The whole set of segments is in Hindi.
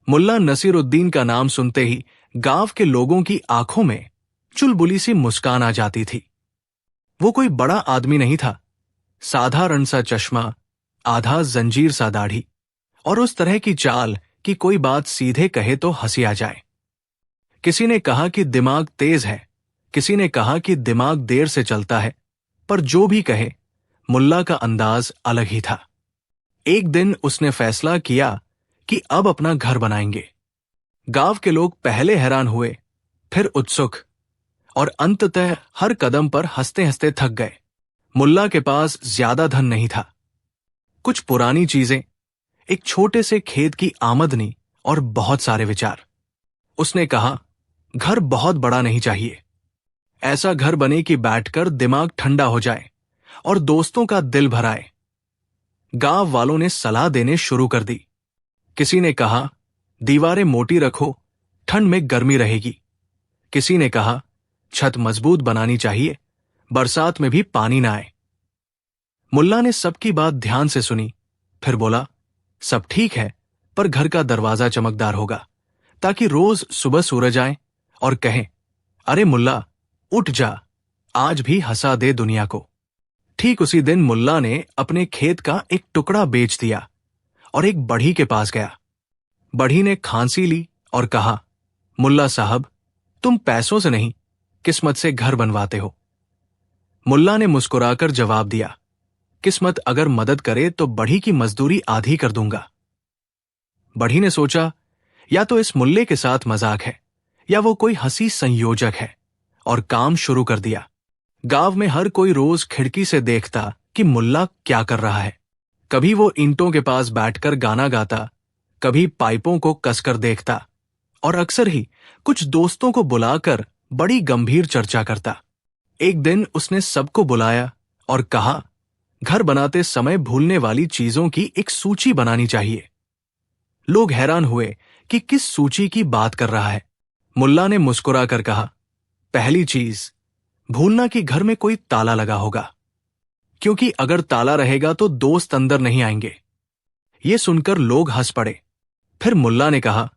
मुल्ला नसीरुद्दीन का नाम सुनते ही गांव के लोगों की आंखों में चुलबुली सी मुस्कान आ जाती थी। वो कोई बड़ा आदमी नहीं था, साधारण सा चश्मा, आधा जंजीर सा दाढ़ी और उस तरह की चाल कि कोई बात सीधे कहे तो हंसी आ जाए। किसी ने कहा कि दिमाग तेज है, किसी ने कहा कि दिमाग देर से चलता है, पर जो भी कहे मुल्ला का अंदाज अलग ही था। एक दिन उसने फैसला किया कि अब अपना घर बनाएंगे। गांव के लोग पहले हैरान हुए, फिर उत्सुक और अंततः हर कदम पर हंसते हंसते थक गए। मुल्ला के पास ज्यादा धन नहीं था, कुछ पुरानी चीजें, एक छोटे से खेत की आमदनी और बहुत सारे विचार। उसने कहा, घर बहुत बड़ा नहीं चाहिए, ऐसा घर बने कि बैठकर दिमाग ठंडा हो जाए और दोस्तों का दिल भराए। गांव वालों ने सलाह देने शुरू कर दी। किसी ने कहा, दीवारें मोटी रखो, ठंड में गर्मी रहेगी। किसी ने कहा, छत मजबूत बनानी चाहिए, बरसात में भी पानी ना आए। मुल्ला ने सबकी बात ध्यान से सुनी, फिर बोला, सब ठीक है, पर घर का दरवाजा चमकदार होगा ताकि रोज सुबह सूरज आए और कहें, अरे मुल्ला उठ जा, आज भी हंसा दे दुनिया को। ठीक उसी दिन मुल्ला ने अपने खेत का एक टुकड़ा बेच दिया और एक बढ़ी के पास गया। बढ़ी ने खांसी ली और कहा, मुल्ला साहब, तुम पैसों से नहीं, किस्मत से घर बनवाते हो। मुल्ला ने मुस्कुराकर जवाब दिया, किस्मत अगर मदद करे तो बढ़ी की मजदूरी आधी कर दूंगा। बढ़ी ने सोचा, या तो इस मुल्ले के साथ मजाक है या वो कोई हंसी संयोजक है, और काम शुरू कर दिया। गांव में हर कोई रोज खिड़की से देखता कि मुल्ला क्या कर रहा है। कभी वो ईंटों के पास बैठकर गाना गाता, कभी पाइपों को कसकर देखता और अक्सर ही कुछ दोस्तों को बुलाकर बड़ी गंभीर चर्चा करता। एक दिन उसने सबको बुलाया और कहा, घर बनाते समय भूलने वाली चीजों की एक सूची बनानी चाहिए। लोग हैरान हुए कि किस सूची की बात कर रहा है। मुल्ला ने मुस्कुराकर कहा, पहली चीज, भूलना कि घर में कोई ताला लगा होगा, क्योंकि अगर ताला रहेगा तो दोस्त अंदर नहीं आएंगे। ये सुनकर लोग हंस पड़े। फिर मुल्ला ने कहा,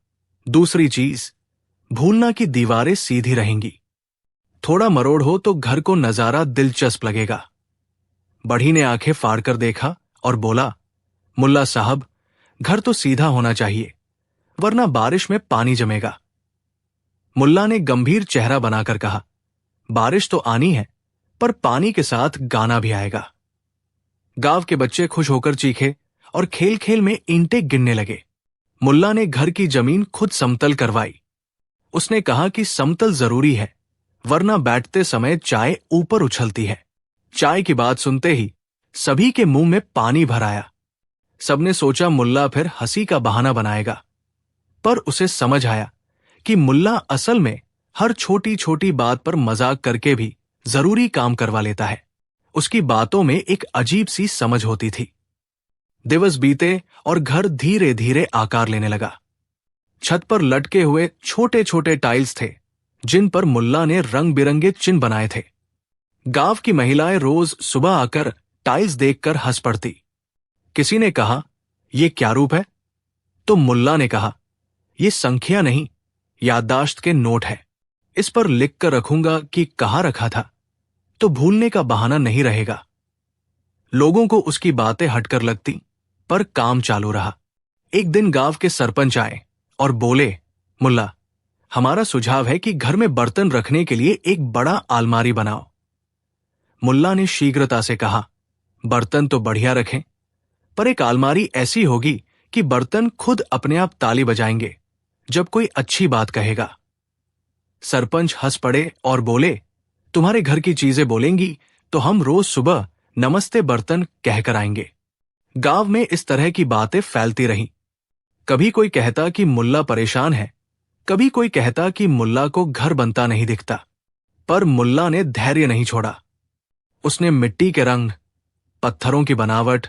दूसरी चीज, भूलना कि दीवारें सीधी रहेंगी, थोड़ा मरोड़ हो तो घर को नजारा दिलचस्प लगेगा। बढ़ी ने आंखें फाड़कर देखा और बोला, मुल्ला साहब, घर तो सीधा होना चाहिए, वरना बारिश में पानी जमेगा। मुल्ला ने गंभीर चेहरा बनाकर कहा, बारिश तो आनी है, पर पानी के साथ गाना भी आएगा। गांव के बच्चे खुश होकर चीखे और खेल खेल में ईंटें गिनने लगे। मुल्ला ने घर की जमीन खुद समतल करवाई। उसने कहा कि समतल जरूरी है, वरना बैठते समय चाय ऊपर उछलती है। चाय की बात सुनते ही सभी के मुंह में पानी भर आया। सबने सोचा मुल्ला फिर हंसी का बहाना बनाएगा, पर उसे समझ आया कि मुल्ला असल में हर छोटी छोटी बात पर मजाक करके भी जरूरी काम करवा लेता है। उसकी बातों में एक अजीब सी समझ होती थी। दिवस बीते और घर धीरे धीरे आकार लेने लगा। छत पर लटके हुए छोटे छोटे टाइल्स थे, जिन पर मुल्ला ने रंग बिरंगे चिन्ह बनाए थे। गांव की महिलाएं रोज सुबह आकर टाइल्स देखकर हंस पड़ती। किसी ने कहा, ये क्या रूप है? तो मुल्ला ने कहा, ये संख्या नहीं, याददाश्त के नोट है। इस पर लिख कर रखूंगा कि कहाँ रखा था, तो भूलने का बहाना नहीं रहेगा। लोगों को उसकी बातें हटकर लगती, पर काम चालू रहा। एक दिन गांव के सरपंच आए और बोले, मुल्ला, हमारा सुझाव है कि घर में बर्तन रखने के लिए एक बड़ा अलमारी बनाओ। मुल्ला ने शीघ्रता से कहा, बर्तन तो बढ़िया रखें, पर एक अलमारी ऐसी होगी कि बर्तन खुद अपने आप ताली बजाएंगे जब कोई अच्छी बात कहेगा। सरपंच हंस पड़े और बोले, तुम्हारे घर की चीजें बोलेंगी तो हम रोज सुबह नमस्ते बर्तन कहकर आएंगे। गांव में इस तरह की बातें फैलती रहीं। कभी कोई कहता कि मुल्ला परेशान है, कभी कोई कहता कि मुल्ला को घर बनता नहीं दिखता, पर मुल्ला ने धैर्य नहीं छोड़ा। उसने मिट्टी के रंग, पत्थरों की बनावट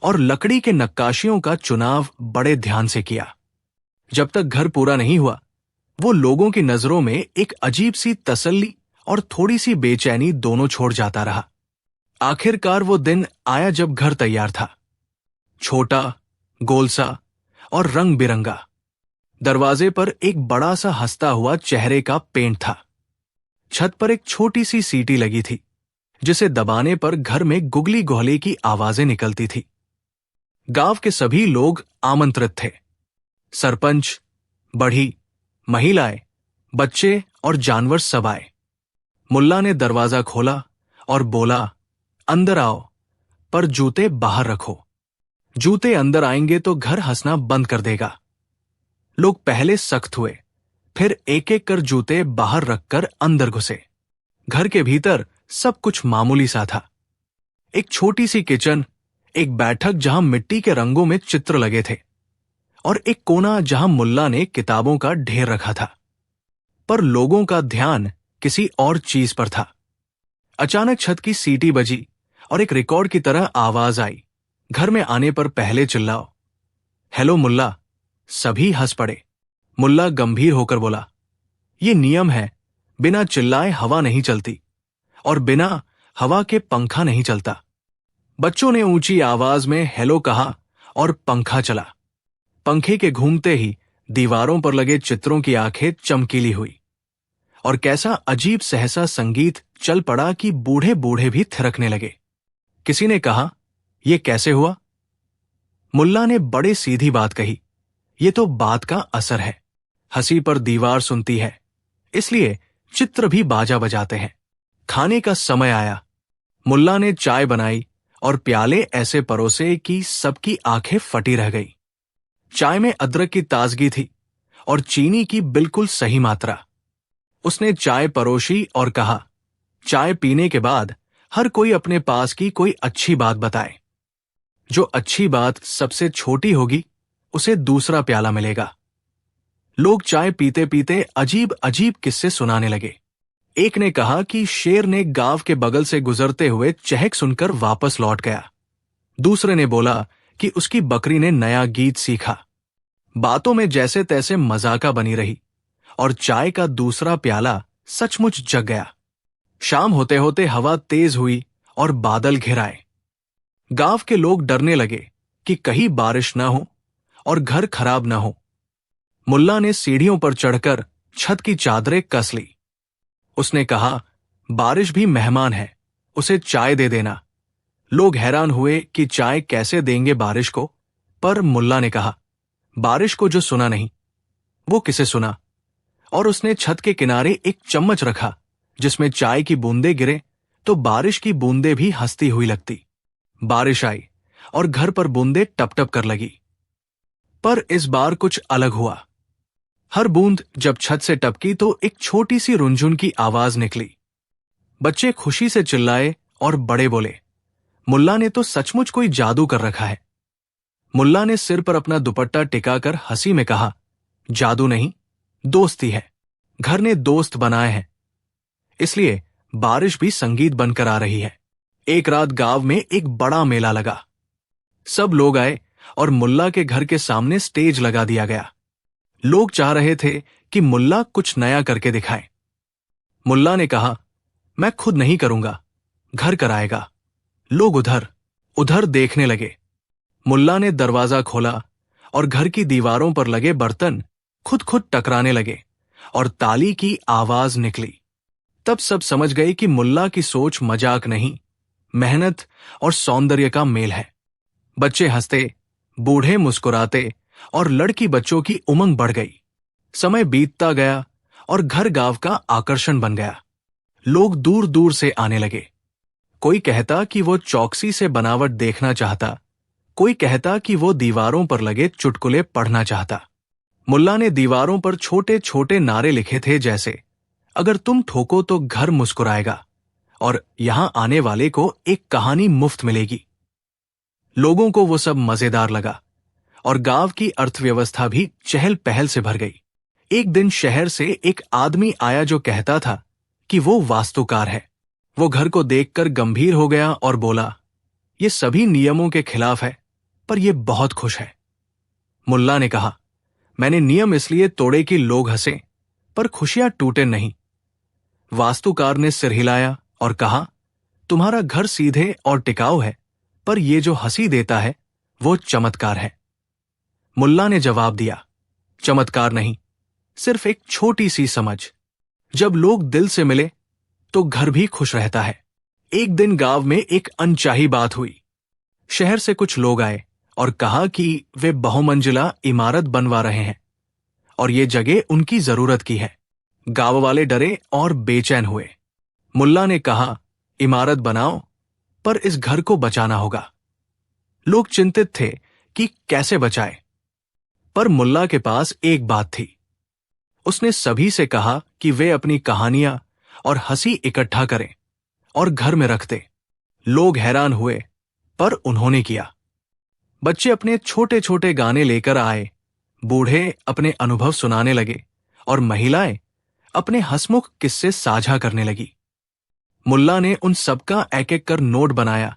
और लकड़ी के नक्काशियों का चुनाव बड़े ध्यान से किया। जब तक घर पूरा नहीं हुआ, वो लोगों की नजरों में एक अजीब सी तसल्ली और थोड़ी सी बेचैनी दोनों छोड़ जाता रहा। आखिरकार वो दिन आया जब घर तैयार था, छोटा, गोलसा और रंग बिरंगा। दरवाजे पर एक बड़ा सा हंसता हुआ चेहरे का पेंट था। छत पर एक छोटी सी सीटी लगी थी, जिसे दबाने पर घर में गुगली गुहले की आवाजें निकलती थी। गांव के सभी लोग आमंत्रित थे। सरपंच, बढ़ी, महिलाएं, बच्चे और जानवर सब आए। मुल्ला ने दरवाजा खोला और बोला, अंदर आओ, पर जूते बाहर रखो। जूते अंदर आएंगे तो घर हंसना बंद कर देगा। लोग पहले सख्त हुए, फिर एक एक कर जूते बाहर रखकर अंदर घुसे। घर के भीतर सब कुछ मामूली सा था। एक छोटी सी किचन, एक बैठक जहां मिट्टी के रंगों में चित्र लगे थे, और एक कोना जहां मुल्ला ने किताबों का ढेर रखा था। पर लोगों का ध्यान किसी और चीज पर था। अचानक छत की सीटी बजी और एक रिकॉर्ड की तरह आवाज आई, घर में आने पर पहले चिल्लाओ। हेलो मुल्ला। सभी हंस पड़े। मुल्ला गंभीर होकर बोला, ये नियम है, बिना चिल्लाए हवा नहीं चलती, और बिना हवा के पंखा नहीं चलता। बच्चों ने ऊंची आवाज में हेलो कहा और पंखा चला। पंखे के घूमते ही दीवारों पर लगे चित्रों की आंखें चमकीली हुई, और कैसा अजीब सहसा संगीत चल पड़ा कि बूढ़े बूढ़े भी थिरकने लगे। किसी ने कहा, यह कैसे हुआ? मुल्ला ने बड़े सीधी बात कही, ये तो बात का असर है। हंसी पर दीवार सुनती है, इसलिए चित्र भी बाजा बजाते हैं। खाने का समय आया। मुल्ला ने चाय बनाई और प्याले ऐसे परोसे कि सबकी आंखें फटी रह गई। चाय में अदरक की ताजगी थी और चीनी की बिल्कुल सही मात्रा। उसने चाय परोसी और कहा, चाय पीने के बाद हर कोई अपने पास की कोई अच्छी बात बताए। जो अच्छी बात सबसे छोटी होगी, उसे दूसरा प्याला मिलेगा। लोग चाय पीते पीते अजीब अजीब किस्से सुनाने लगे। एक ने कहा कि शेर ने गांव के बगल से गुजरते हुए चहक सुनकर वापस लौट गया। दूसरे ने बोला कि उसकी बकरी ने नया गीत सीखा। बातों में जैसे तैसे मजाका बनी रही, और चाय का दूसरा प्याला सचमुच जग गया। शाम होते होते हवा तेज हुई और बादल घिर आए। गांव के लोग डरने लगे कि कहीं बारिश न हो और घर खराब न हो। मुल्ला ने सीढ़ियों पर चढ़कर छत की चादरें कस ली। उसने कहा, बारिश भी मेहमान है, उसे चाय दे देना। लोग हैरान हुए कि चाय कैसे देंगे बारिश को, पर मुल्ला ने कहा, बारिश को जो सुना नहीं, वो किसे सुना? और उसने छत के किनारे एक चम्मच रखा, जिसमें चाय की बूंदें गिरे तो बारिश की बूंदें भी हंसती हुई लगती। बारिश आई और घर पर बूंदें टप टप कर लगी। पर इस बार कुछ अलग हुआ। हर बूंद जब छत से टपकी तो एक छोटी सी रुनझुन की आवाज निकली। बच्चे खुशी से चिल्लाए और बड़े बोले, मुल्ला ने तो सचमुच कोई जादू कर रखा है। मुल्ला ने सिर पर अपना दुपट्टा टिकाकर हंसी में कहा, जादू नहीं, दोस्ती है। घर ने दोस्त बनाए हैं, इसलिए बारिश भी संगीत बनकर आ रही है। एक रात गांव में एक बड़ा मेला लगा। सब लोग आए और मुल्ला के घर के सामने स्टेज लगा दिया गया। लोग चाह रहे थे कि मुल्ला कुछ नया करके दिखाए। मुल्ला ने कहा, मैं खुद नहीं करूंगा, घर कराएगा। लोग उधर उधर देखने लगे। मुल्ला ने दरवाजा खोला और घर की दीवारों पर लगे बर्तन खुद खुद टकराने लगे और ताली की आवाज निकली। तब सब समझ गए कि मुल्ला की सोच मजाक नहीं, मेहनत और सौंदर्य का मेल है। बच्चे हंसते, बूढ़े मुस्कुराते और लड़की बच्चों की उमंग बढ़ गई। समय बीतता गया और घर गांव का आकर्षण बन गया। लोग दूर दूर से आने लगे। कोई कहता कि वो चौकसी से बनावट देखना चाहता, कोई कहता कि वो दीवारों पर लगे चुटकुले पढ़ना चाहता। मुल्ला ने दीवारों पर छोटे छोटे नारे लिखे थे, जैसे अगर तुम ठोको तो घर मुस्कुराएगा, और यहां आने वाले को एक कहानी मुफ्त मिलेगी। लोगों को वो सब मजेदार लगा और गांव की अर्थव्यवस्था भी चहल पहल से भर गई। एक दिन शहर से एक आदमी आया जो कहता था कि वो वास्तुकार है। वो घर को देखकर गंभीर हो गया और बोला, ये सभी नियमों के खिलाफ है, पर ये बहुत खुश है। मुल्ला ने कहा, मैंने नियम इसलिए तोड़े कि लोग हंसे, पर खुशियां टूटे नहीं। वास्तुकार ने सिर हिलाया और कहा, तुम्हारा घर सीधे और टिकाऊ है, पर ये जो हंसी देता है वो चमत्कार है। मुल्ला ने जवाब दिया, चमत्कार नहीं, सिर्फ एक छोटी सी समझ। जब लोग दिल से मिले तो घर भी खुश रहता है। एक दिन गांव में एक अनचाही बात हुई। शहर से कुछ लोग आए और कहा कि वे बहुमंजिला इमारत बनवा रहे हैं और ये जगह उनकी जरूरत की है। गांव वाले डरे और बेचैन हुए। मुल्ला ने कहा, इमारत बनाओ, पर इस घर को बचाना होगा। लोग चिंतित थे कि कैसे बचाए, पर मुल्ला के पास एक बात थी। उसने सभी से कहा कि वे अपनी कहानियां और हंसी इकट्ठा करें और घर में रख दें। लोग हैरान हुए, पर उन्होंने किया। बच्चे अपने छोटे छोटे गाने लेकर आए, बूढ़े अपने अनुभव सुनाने लगे और महिलाएं अपने हंसमुख किस्से साझा करने लगी। मुल्ला ने उन सबका एक एक कर नोट बनाया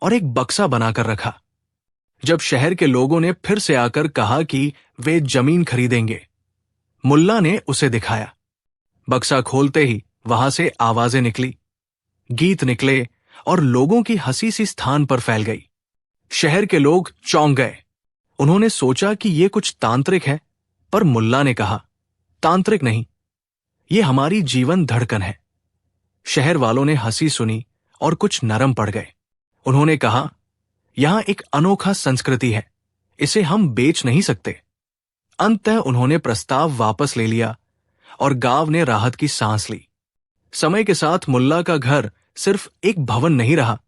और एक बक्सा बनाकर रखा। जब शहर के लोगों ने फिर से आकर कहा कि वे जमीन खरीदेंगे, मुल्ला ने उसे दिखाया। बक्सा खोलते ही वहां से आवाजें निकली, गीत निकले और लोगों की हंसी सी स्थान पर फैल गई। शहर के लोग चौंक गए। उन्होंने सोचा कि ये कुछ तांत्रिक है, पर मुल्ला ने कहा, तांत्रिक नहीं, ये हमारी जीवन धड़कन है। शहर वालों ने हंसी सुनी और कुछ नरम पड़ गए। उन्होंने कहा, यहां एक अनोखा संस्कृति है, इसे हम बेच नहीं सकते। अंततः उन्होंने प्रस्ताव वापस ले लिया और गांव ने राहत की सांस ली। समय के साथ मुल्ला का घर सिर्फ एक भवन नहीं रहा,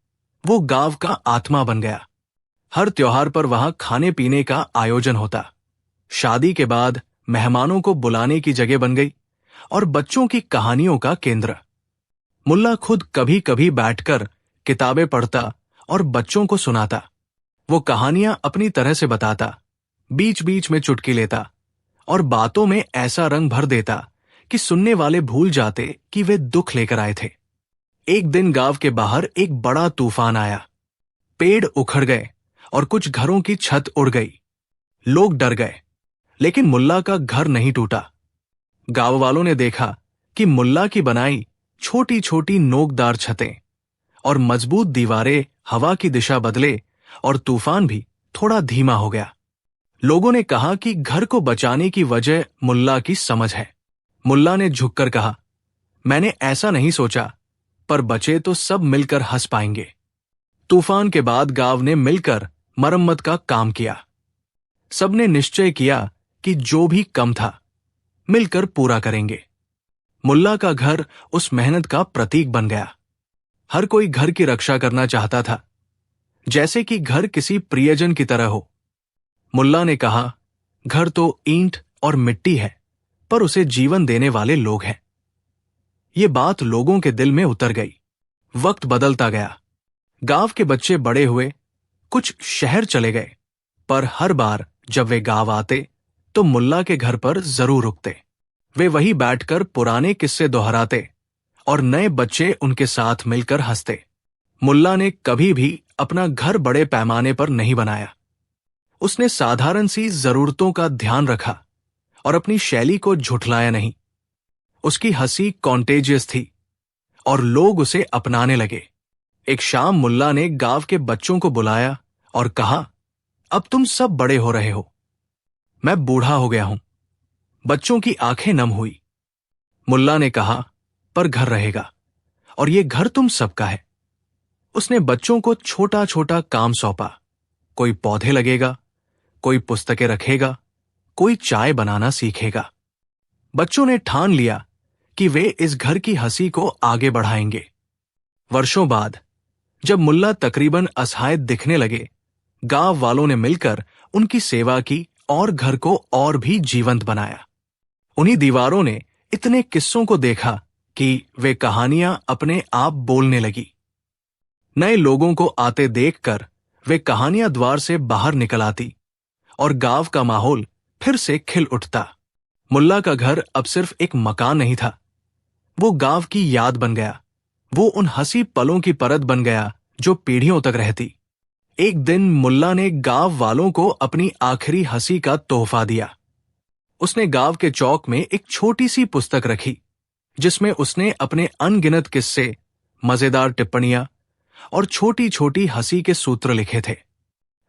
वो गांव का आत्मा बन गया। हर त्योहार पर वहां खाने पीने का आयोजन होता। शादी के बाद मेहमानों को बुलाने की जगह बन गई और बच्चों की कहानियों का केंद्र। मुल्ला खुद कभी कभी बैठकर किताबें पढ़ता और बच्चों को सुनाता। वो कहानियां अपनी तरह से बताता, बीच बीच में चुटकी लेता और बातों में ऐसा रंग भर देता कि सुनने वाले भूल जाते कि वे दुख लेकर आए थे। एक दिन गांव के बाहर एक बड़ा तूफान आया। पेड़ उखड़ गए और कुछ घरों की छत उड़ गई। लोग डर गए, लेकिन मुल्ला का घर नहीं टूटा। गांव वालों ने देखा कि मुल्ला की बनाई छोटी छोटी नोकदार छतें और मजबूत दीवारें हवा की दिशा बदले और तूफान भी थोड़ा धीमा हो गया। लोगों ने कहा कि घर को बचाने की वजह मुल्ला की समझ है। मुल्ला ने झुककर कहा, मैंने ऐसा नहीं सोचा, पर बचे तो सब मिलकर हंस पाएंगे। तूफान के बाद गांव ने मिलकर मरम्मत का काम किया। सबने निश्चय किया कि जो भी कम था मिलकर पूरा करेंगे। मुल्ला का घर उस मेहनत का प्रतीक बन गया। हर कोई घर की रक्षा करना चाहता था, जैसे कि घर किसी प्रियजन की तरह हो। मुल्ला ने कहा, घर तो ईंट और मिट्टी है, पर उसे जीवन देने वाले लोग हैं। ये बात लोगों के दिल में उतर गई। वक्त बदलता गया। गांव के बच्चे बड़े हुए, कुछ शहर चले गए, पर हर बार जब वे गांव आते तो मुल्ला के घर पर जरूर रुकते। वे वहीं बैठकर पुराने किस्से दोहराते और नए बच्चे उनके साथ मिलकर हंसते। मुल्ला ने कभी भी अपना घर बड़े पैमाने पर नहीं बनाया। उसने साधारण सी जरूरतों का ध्यान रखा और अपनी शैली को झुठलाया नहीं। उसकी हंसी कॉन्टेजियस थी और लोग उसे अपनाने लगे। एक शाम मुल्ला ने गांव के बच्चों को बुलाया और कहा, अब तुम सब बड़े हो रहे हो, मैं बूढ़ा हो गया हूं। बच्चों की आंखें नम हुई। मुल्ला ने कहा, पर घर रहेगा और ये घर तुम सबका है। उसने बच्चों को छोटा छोटा काम सौंपा। कोई पौधे लगेगा, कोई पुस्तकें रखेगा, कोई चाय बनाना सीखेगा। बच्चों ने ठान लिया कि वे इस घर की हंसी को आगे बढ़ाएंगे। वर्षों बाद जब मुल्ला तकरीबन असहाय दिखने लगे, गांव वालों ने मिलकर उनकी सेवा की और घर को और भी जीवंत बनाया। उन्हीं दीवारों ने इतने किस्सों को देखा कि वे कहानियां अपने आप बोलने लगी। नए लोगों को आते देखकर वे कहानियां द्वार से बाहर निकल आती और गांव का माहौल फिर से खिल उठता। मुल्ला का घर अब सिर्फ एक मकान नहीं था, वो गांव की याद बन गया। वो उन हंसी पलों की परत बन गया जो पीढ़ियों तक रहती। एक दिन मुल्ला ने गांव वालों को अपनी आखिरी हंसी का तोहफा दिया। उसने गांव के चौक में एक छोटी सी पुस्तक रखी, जिसमें उसने अपने अनगिनत किस्से, मजेदार टिप्पणियां और छोटी छोटी हंसी के सूत्र लिखे थे।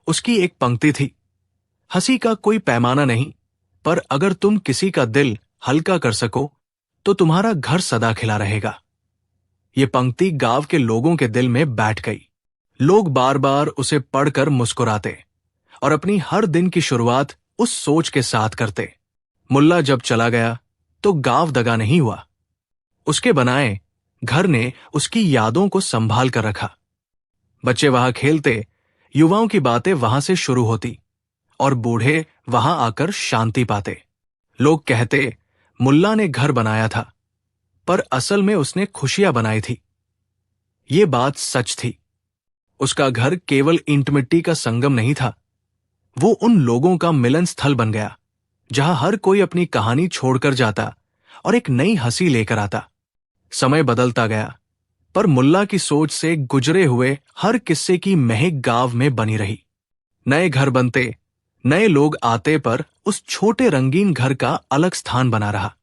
उसकी एक पंक्ति थी, हंसी का कोई पैमाना नहीं, पर अगर तुम किसी का दिल हल्का कर सको तो तुम्हारा घर सदा खिला रहेगा। ये पंक्ति गांव के लोगों के दिल में बैठ गई। लोग बार बार उसे पढ़कर मुस्कुराते और अपनी हर दिन की शुरुआत उस सोच के साथ करते। मुल्ला जब चला गया तो गांव दगा नहीं हुआ। उसके बनाए घर ने उसकी यादों को संभाल कर रखा। बच्चे वहां खेलते, युवाओं की बातें वहां से शुरू होती और बूढ़े वहां आकर शांति पाते। लोग कहते मुल्ला ने घर बनाया था, पर असल में उसने खुशियां बनाई थी। ये बात सच थी। उसका घर केवल ईंट मिट्टी का संगम नहीं था, वो उन लोगों का मिलन स्थल बन गया जहां हर कोई अपनी कहानी छोड़कर जाता और एक नई हंसी लेकर आता। समय बदलता गया, पर मुल्ला की सोच से गुजरे हुए हर किस्से की महक गांव में बनी रही। नए घर बनते, नए लोग आते, पर उस छोटे रंगीन घर का अलग स्थान बना रहा।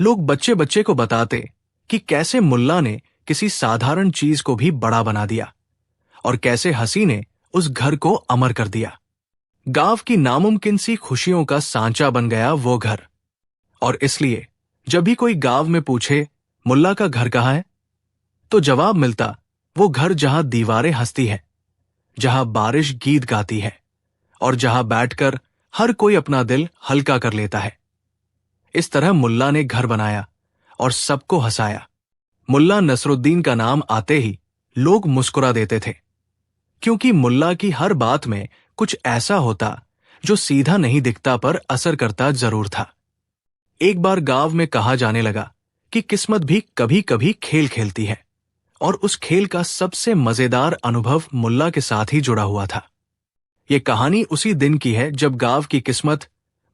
लोग बच्चे बच्चे को बताते कि कैसे मुल्ला ने किसी साधारण चीज को भी बड़ा बना दिया और कैसे हंसी ने उस घर को अमर कर दिया। गांव की नामुमकिन सी खुशियों का सांचा बन गया वो घर। और इसलिए जब भी कोई गांव में पूछे मुल्ला का घर कहाँ है, तो जवाब मिलता वो घर जहां दीवारें हंसती है, जहां बारिश गीत गाती है और जहां बैठकर हर कोई अपना दिल हल्का कर लेता है। इस तरह मुल्ला ने घर बनाया और सबको हंसाया। मुल्ला नसरुद्दीन का नाम आते ही लोग मुस्कुरा देते थे, क्योंकि मुल्ला की हर बात में कुछ ऐसा होता जो सीधा नहीं दिखता पर असर करता जरूर था। एक बार गांव में कहा जाने लगा कि किस्मत भी कभी कभी खेल खेलती है, और उस खेल का सबसे मजेदार अनुभव मुल्ला के साथ ही जुड़ा हुआ था। ये कहानी उसी दिन की है जब गांव की किस्मत,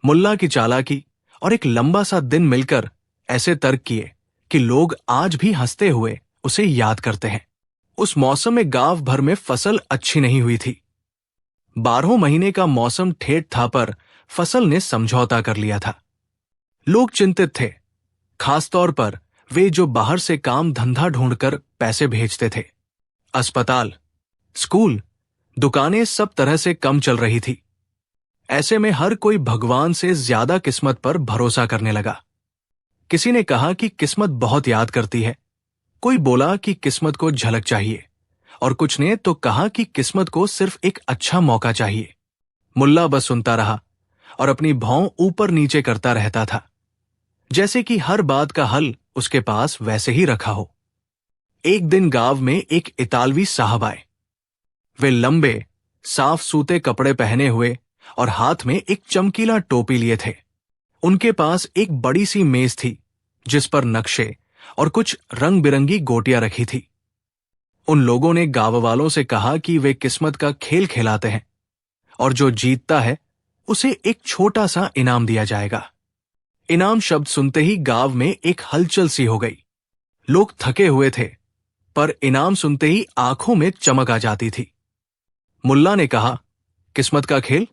मुल्ला की चालाकी और एक लंबा सा दिन मिलकर ऐसे तर्क किए कि लोग आज भी हंसते हुए उसे याद करते हैं। उस मौसम में गांव भर में फसल अच्छी नहीं हुई थी। 12 महीने का मौसम ठेठ था, पर फसल ने समझौता कर लिया था। लोग चिंतित थे, खासतौर पर वे जो बाहर से काम धंधा ढूंढकर पैसे भेजते थे। अस्पताल, स्कूल, दुकानें सब तरह से कम चल रही थी। ऐसे में हर कोई भगवान से ज्यादा किस्मत पर भरोसा करने लगा। किसी ने कहा कि किस्मत बहुत याद करती है, कोई बोला कि किस्मत को झलक चाहिए, और कुछ ने तो कहा कि किस्मत को सिर्फ एक अच्छा मौका चाहिए। मुल्ला बस सुनता रहा और अपनी भौं ऊपर नीचे करता रहता था, जैसे कि हर बात का हल उसके पास वैसे ही रखा हो। एक दिन गांव में एक इतालवी साहब आए। वे लंबे, साफ सूते कपड़े पहने हुए और हाथ में एक चमकीला टोपी लिए थे। उनके पास एक बड़ी सी मेज थी जिस पर नक्शे और कुछ रंग बिरंगी गोटियां रखी थी। उन लोगों ने गांव वालों से कहा कि वे किस्मत का खेल खिलाते हैं और जो जीतता है उसे एक छोटा सा इनाम दिया जाएगा। इनाम शब्द सुनते ही गांव में एक हलचल सी हो गई। लोग थके हुए थे, पर इनाम सुनते ही आंखों में चमक आ जाती थी। मुल्ला ने कहा, किस्मत का खेल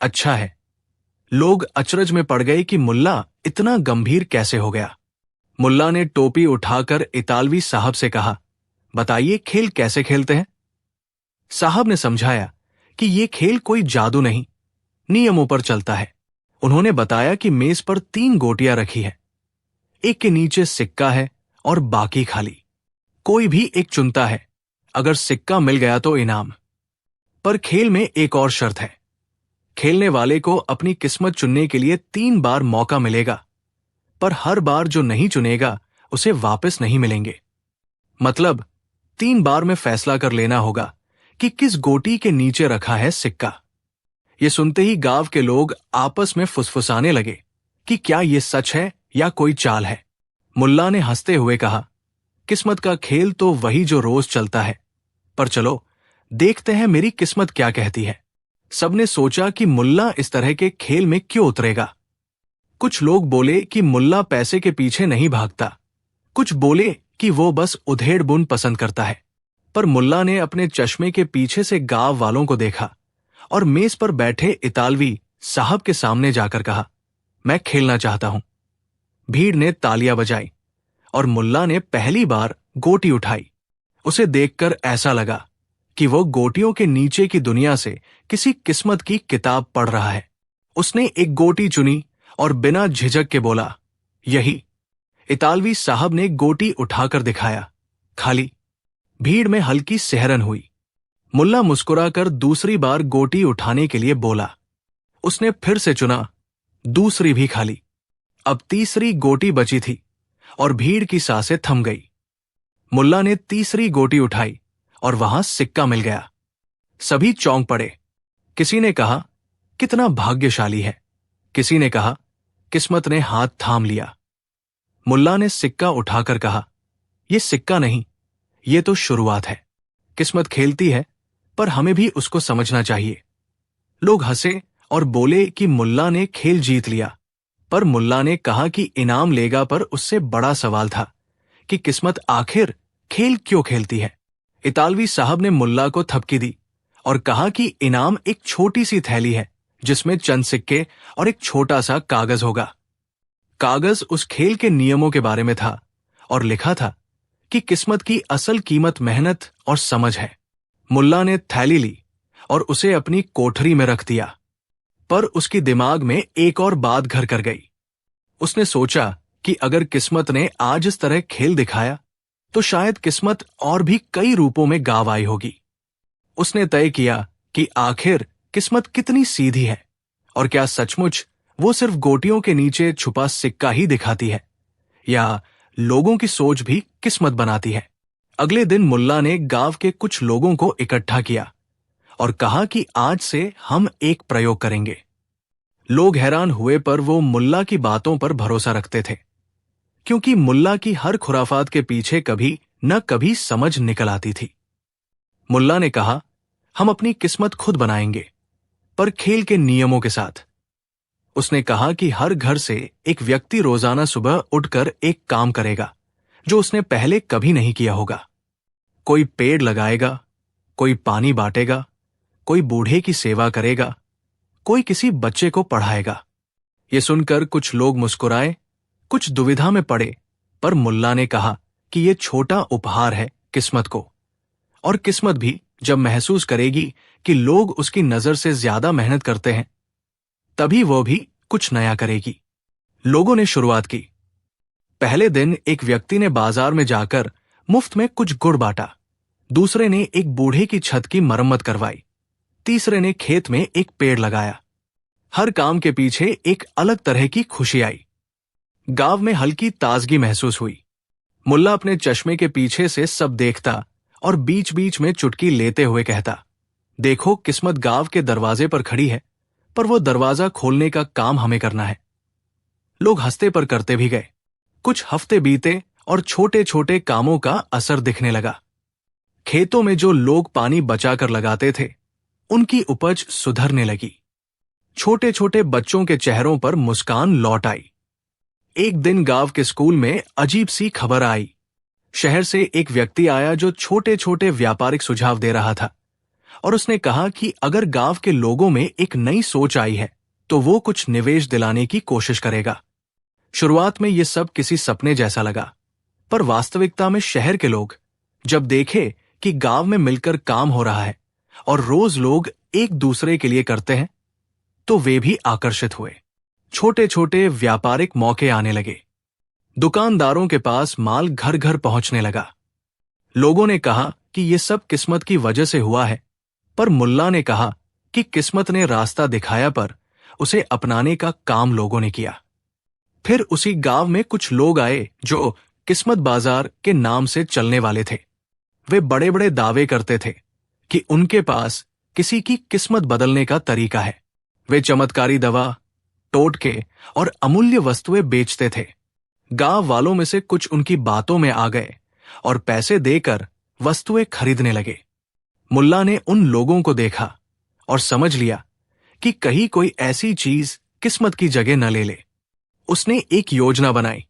अच्छा है। लोग अचरज में पड़ गए कि मुल्ला इतना गंभीर कैसे हो गया। मुल्ला ने टोपी उठाकर इतालवी साहब से कहा, बताइए खेल कैसे खेलते हैं। साहब ने समझाया कि यह खेल कोई जादू नहीं, नियमों पर चलता है। उन्होंने बताया कि मेज पर 3 गोटियां रखी है, एक के नीचे सिक्का है और बाकी खाली। कोई भी एक चुनता है, अगर सिक्का मिल गया तो इनाम। पर खेल में एक और शर्त है, खेलने वाले को अपनी किस्मत चुनने के लिए 3 बार मौका मिलेगा, पर हर बार जो नहीं चुनेगा उसे वापस नहीं मिलेंगे। मतलब 3 बार में फैसला कर लेना होगा कि किस गोटी के नीचे रखा है सिक्का। ये सुनते ही गांव के लोग आपस में फुसफुसाने लगे कि क्या ये सच है या कोई चाल है। मुल्ला ने हंसते हुए कहा, किस्मत का खेल तो वही जो रोज चलता है, पर चलो देखते हैं मेरी किस्मत क्या कहती है। सबने सोचा कि मुल्ला इस तरह के खेल में क्यों उतरेगा। कुछ लोग बोले कि मुल्ला पैसे के पीछे नहीं भागता, कुछ बोले कि वो बस उधेड़ बुन पसंद करता है। पर मुल्ला ने अपने चश्मे के पीछे से गांव वालों को देखा और मेज पर बैठे इतालवी साहब के सामने जाकर कहा, मैं खेलना चाहता हूं। भीड़ ने तालियां बजाई और मुल्ला ने पहली बार गोटी उठाई। उसे देखकर ऐसा लगा कि वो गोटियों के नीचे की दुनिया से किसी किस्मत की किताब पढ़ रहा है। उसने एक गोटी चुनी और बिना झिझक के बोला, यही। इतालवी साहब ने गोटी उठाकर दिखाया, खाली। भीड़ में हल्की सिहरन हुई। मुल्ला मुस्कुराकर दूसरी बार गोटी उठाने के लिए बोला। उसने फिर से चुना, दूसरी भी खाली। अब तीसरी गोटी बची थी और भीड़ की सांसें थम गई। मुल्ला ने तीसरी गोटी उठाई और वहां सिक्का मिल गया। सभी चौंक पड़े। किसी ने कहा, कितना भाग्यशाली है। किसी ने कहा, किस्मत ने हाथ थाम लिया। मुल्ला ने सिक्का उठाकर कहा, यह सिक्का नहीं, ये तो शुरुआत है। किस्मत खेलती है, पर हमें भी उसको समझना चाहिए। लोग हंसे और बोले कि मुल्ला ने खेल जीत लिया। पर मुल्ला ने कहा कि इनाम लेगा, पर उससे बड़ा सवाल था कि किस्मत आखिर खेल क्यों खेलती है। इतालवी साहब ने मुल्ला को थपकी दी और कहा कि इनाम एक छोटी सी थैली है जिसमें चंद सिक्के और एक छोटा सा कागज होगा। कागज उस खेल के नियमों के बारे में था और लिखा था कि किस्मत की असल कीमत मेहनत और समझ है। मुल्ला ने थैली ली और उसे अपनी कोठरी में रख दिया, पर उसकी दिमाग में एक और बात घर कर गई। उसने सोचा कि अगर किस्मत ने आज इस तरह खेल दिखाया तो शायद किस्मत और भी कई रूपों में गाँव आई होगी। उसने तय किया कि आखिर किस्मत कितनी सीधी है और क्या सचमुच वो सिर्फ गोटियों के नीचे छुपा सिक्का ही दिखाती है, या लोगों की सोच भी किस्मत बनाती है। अगले दिन मुल्ला ने गांव के कुछ लोगों को इकट्ठा किया और कहा कि आज से हम एक प्रयोग करेंगे। लोग हैरान हुए, पर वो मुल्ला की बातों पर भरोसा रखते थे, क्योंकि मुल्ला की हर खुराफात के पीछे कभी न कभी समझ निकल आती थी। मुल्ला ने कहा, हम अपनी किस्मत खुद बनाएंगे, पर खेल के नियमों के साथ। उसने कहा कि हर घर से एक व्यक्ति रोजाना सुबह उठकर एक काम करेगा जो उसने पहले कभी नहीं किया होगा। कोई पेड़ लगाएगा, कोई पानी बांटेगा, कोई बूढ़े की सेवा करेगा, कोई किसी बच्चे को पढ़ाएगा। ये सुनकर कुछ लोग मुस्कुराए, कुछ दुविधा में पड़े, पर मुल्ला ने कहा कि यह छोटा उपहार है किस्मत को, और किस्मत भी जब महसूस करेगी कि लोग उसकी नजर से ज्यादा मेहनत करते हैं, तभी वो भी कुछ नया करेगी। लोगों ने शुरुआत की। पहले दिन एक व्यक्ति ने बाजार में जाकर मुफ्त में कुछ गुड़ बांटा। दूसरे ने एक बूढ़े की छत की मरम्मत करवाई। तीसरे ने खेत में एक पेड़ लगाया। हर काम के पीछे एक अलग तरह की खुशी आई। गांव में हल्की ताजगी महसूस हुई। मुल्ला अपने चश्मे के पीछे से सब देखता और बीच बीच में चुटकी लेते हुए कहता, देखो, किस्मत गांव के दरवाजे पर खड़ी है, पर वो दरवाजा खोलने का काम हमें करना है। लोग हंसते पर करते भी गए। कुछ हफ्ते बीते और छोटे छोटे कामों का असर दिखने लगा। खेतों में जो लोग पानी बचाकर लगाते थे, उनकी उपज सुधरने लगी। छोटे छोटे बच्चों के चेहरों पर मुस्कान लौट आई। एक दिन गांव के स्कूल में अजीब सी खबर आई। शहर से एक व्यक्ति आया जो छोटे छोटे व्यापारिक सुझाव दे रहा था, और उसने कहा कि अगर गांव के लोगों में एक नई सोच आई है तो वो कुछ निवेश दिलाने की कोशिश करेगा। शुरुआत में ये सब किसी सपने जैसा लगा, पर वास्तविकता में शहर के लोग जब देखे कि गांव में मिलकर काम हो रहा है और रोज लोग एक दूसरे के लिए करते हैं, तो वे भी आकर्षित हुए। छोटे छोटे व्यापारिक मौके आने लगे। दुकानदारों के पास माल घर घर पहुंचने लगा। लोगों ने कहा कि यह सब किस्मत की वजह से हुआ है, पर मुल्ला ने कहा कि किस्मत ने रास्ता दिखाया, पर उसे अपनाने का काम लोगों ने किया। फिर उसी गांव में कुछ लोग आए जो किस्मत बाजार के नाम से चलने वाले थे। वे बड़े बड़े दावे करते थे कि उनके पास किसी की किस्मत बदलने का तरीका है। वे चमत्कारी दवा, टोटके और अमूल्य वस्तुएं बेचते थे। गांव वालों में से कुछ उनकी बातों में आ गए और पैसे देकर वस्तुएं खरीदने लगे। मुल्ला ने उन लोगों को देखा और समझ लिया कि कहीं कोई ऐसी चीज किस्मत की जगह न ले ले। उसने एक योजना बनाई।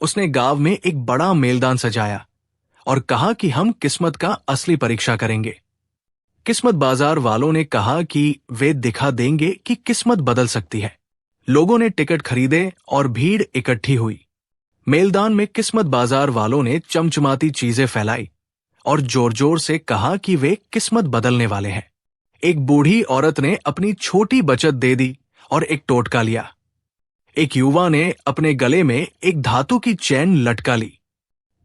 उसने गांव में एक बड़ा मेलदान सजाया और कहा कि हम किस्मत का असली परीक्षा करेंगे। किस्मत बाजार वालों ने कहा कि वे दिखा देंगे कि किस्मत बदल सकती है। लोगों ने टिकट खरीदे और भीड़ इकट्ठी हुई। मेलदान में किस्मत बाजार वालों ने चमचमाती चीजें फैलाई और जोर जोर से कहा कि वे किस्मत बदलने वाले हैं। एक बूढ़ी औरत ने अपनी छोटी बचत दे दी और एक टोटका लिया। एक युवा ने अपने गले में एक धातु की चैन लटका ली,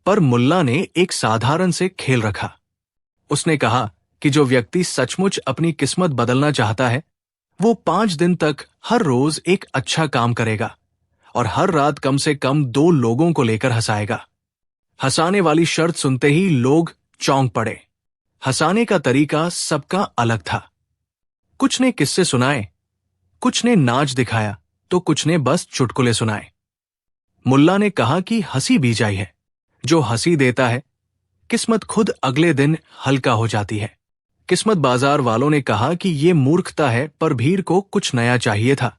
पर मुल्ला ने एक साधारण से खेल रखा। उसने कहा कि जो व्यक्ति सचमुच अपनी किस्मत बदलना चाहता है, वो 5 दिन तक हर रोज एक अच्छा काम करेगा और हर रात कम से कम 2 लोगों को लेकर हंसाएगा। हंसाने वाली शर्त सुनते ही लोग चौंक पड़े। हंसाने का तरीका सबका अलग था। कुछ ने किस्से सुनाए, कुछ ने नाच दिखाया, तो कुछ ने बस चुटकुले सुनाए। मुल्ला ने कहा कि हंसी बीजाई है, जो हंसी देता है, किस्मत खुद अगले दिन हल्का हो जाती है। किस्मत बाजार वालों ने कहा कि ये मूर्खता है, पर भीड़ को कुछ नया चाहिए था,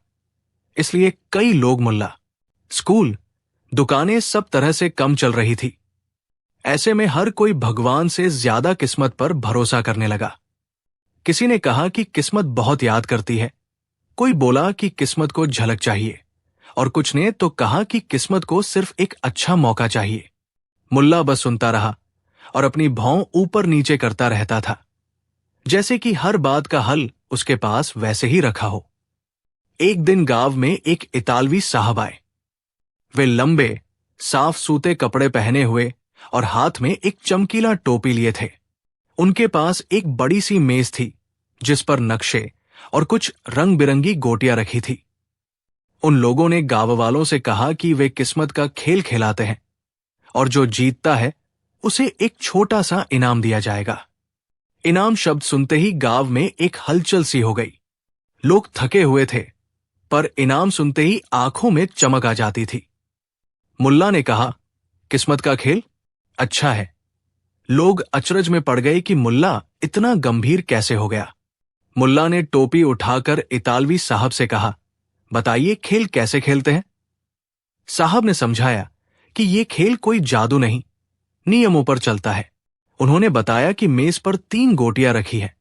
इसलिए कई लोग मुल्ला, स्कूल, दुकानें सब तरह से कम चल रही थी। ऐसे में हर कोई भगवान से ज्यादा किस्मत पर भरोसा करने लगा। किसी ने कहा कि किस्मत बहुत याद करती है, कोई बोला कि किस्मत को झलक चाहिए, और कुछ ने तो कहा कि किस्मत को सिर्फ एक अच्छा मौका चाहिए। मुल्ला बस सुनता रहा और अपनी भौं ऊपर नीचे करता रहता था, जैसे कि हर बात का हल उसके पास वैसे ही रखा हो। एक दिन गांव में एक इतालवी साहब आए। वे लंबे, साफ सूते कपड़े पहने हुए और हाथ में एक चमकीला टोपी लिए थे। उनके पास एक बड़ी सी मेज थी, जिस पर नक्शे और कुछ रंग बिरंगी गोटियां रखी थी। उन लोगों ने गांव वालों से कहा कि वे किस्मत का खेल खिलाते हैं और जो जीतता है उसे एक छोटा सा इनाम दिया जाएगा। इनाम शब्द सुनते ही गांव में एक हलचल सी हो गई। लोग थके हुए थे, पर इनाम सुनते ही आंखों में चमक आ जाती थी। मुल्ला ने कहा, किस्मत का खेल अच्छा है। लोग अचरज में पड़ गए कि मुल्ला इतना गंभीर कैसे हो गया। मुल्ला ने टोपी उठाकर इतालवी साहब से कहा, बताइए खेल कैसे खेलते हैं। साहब ने समझाया कि यह खेल कोई जादू नहीं, नियमों पर चलता है। उन्होंने बताया कि मेज पर 3 गोटियां रखी है,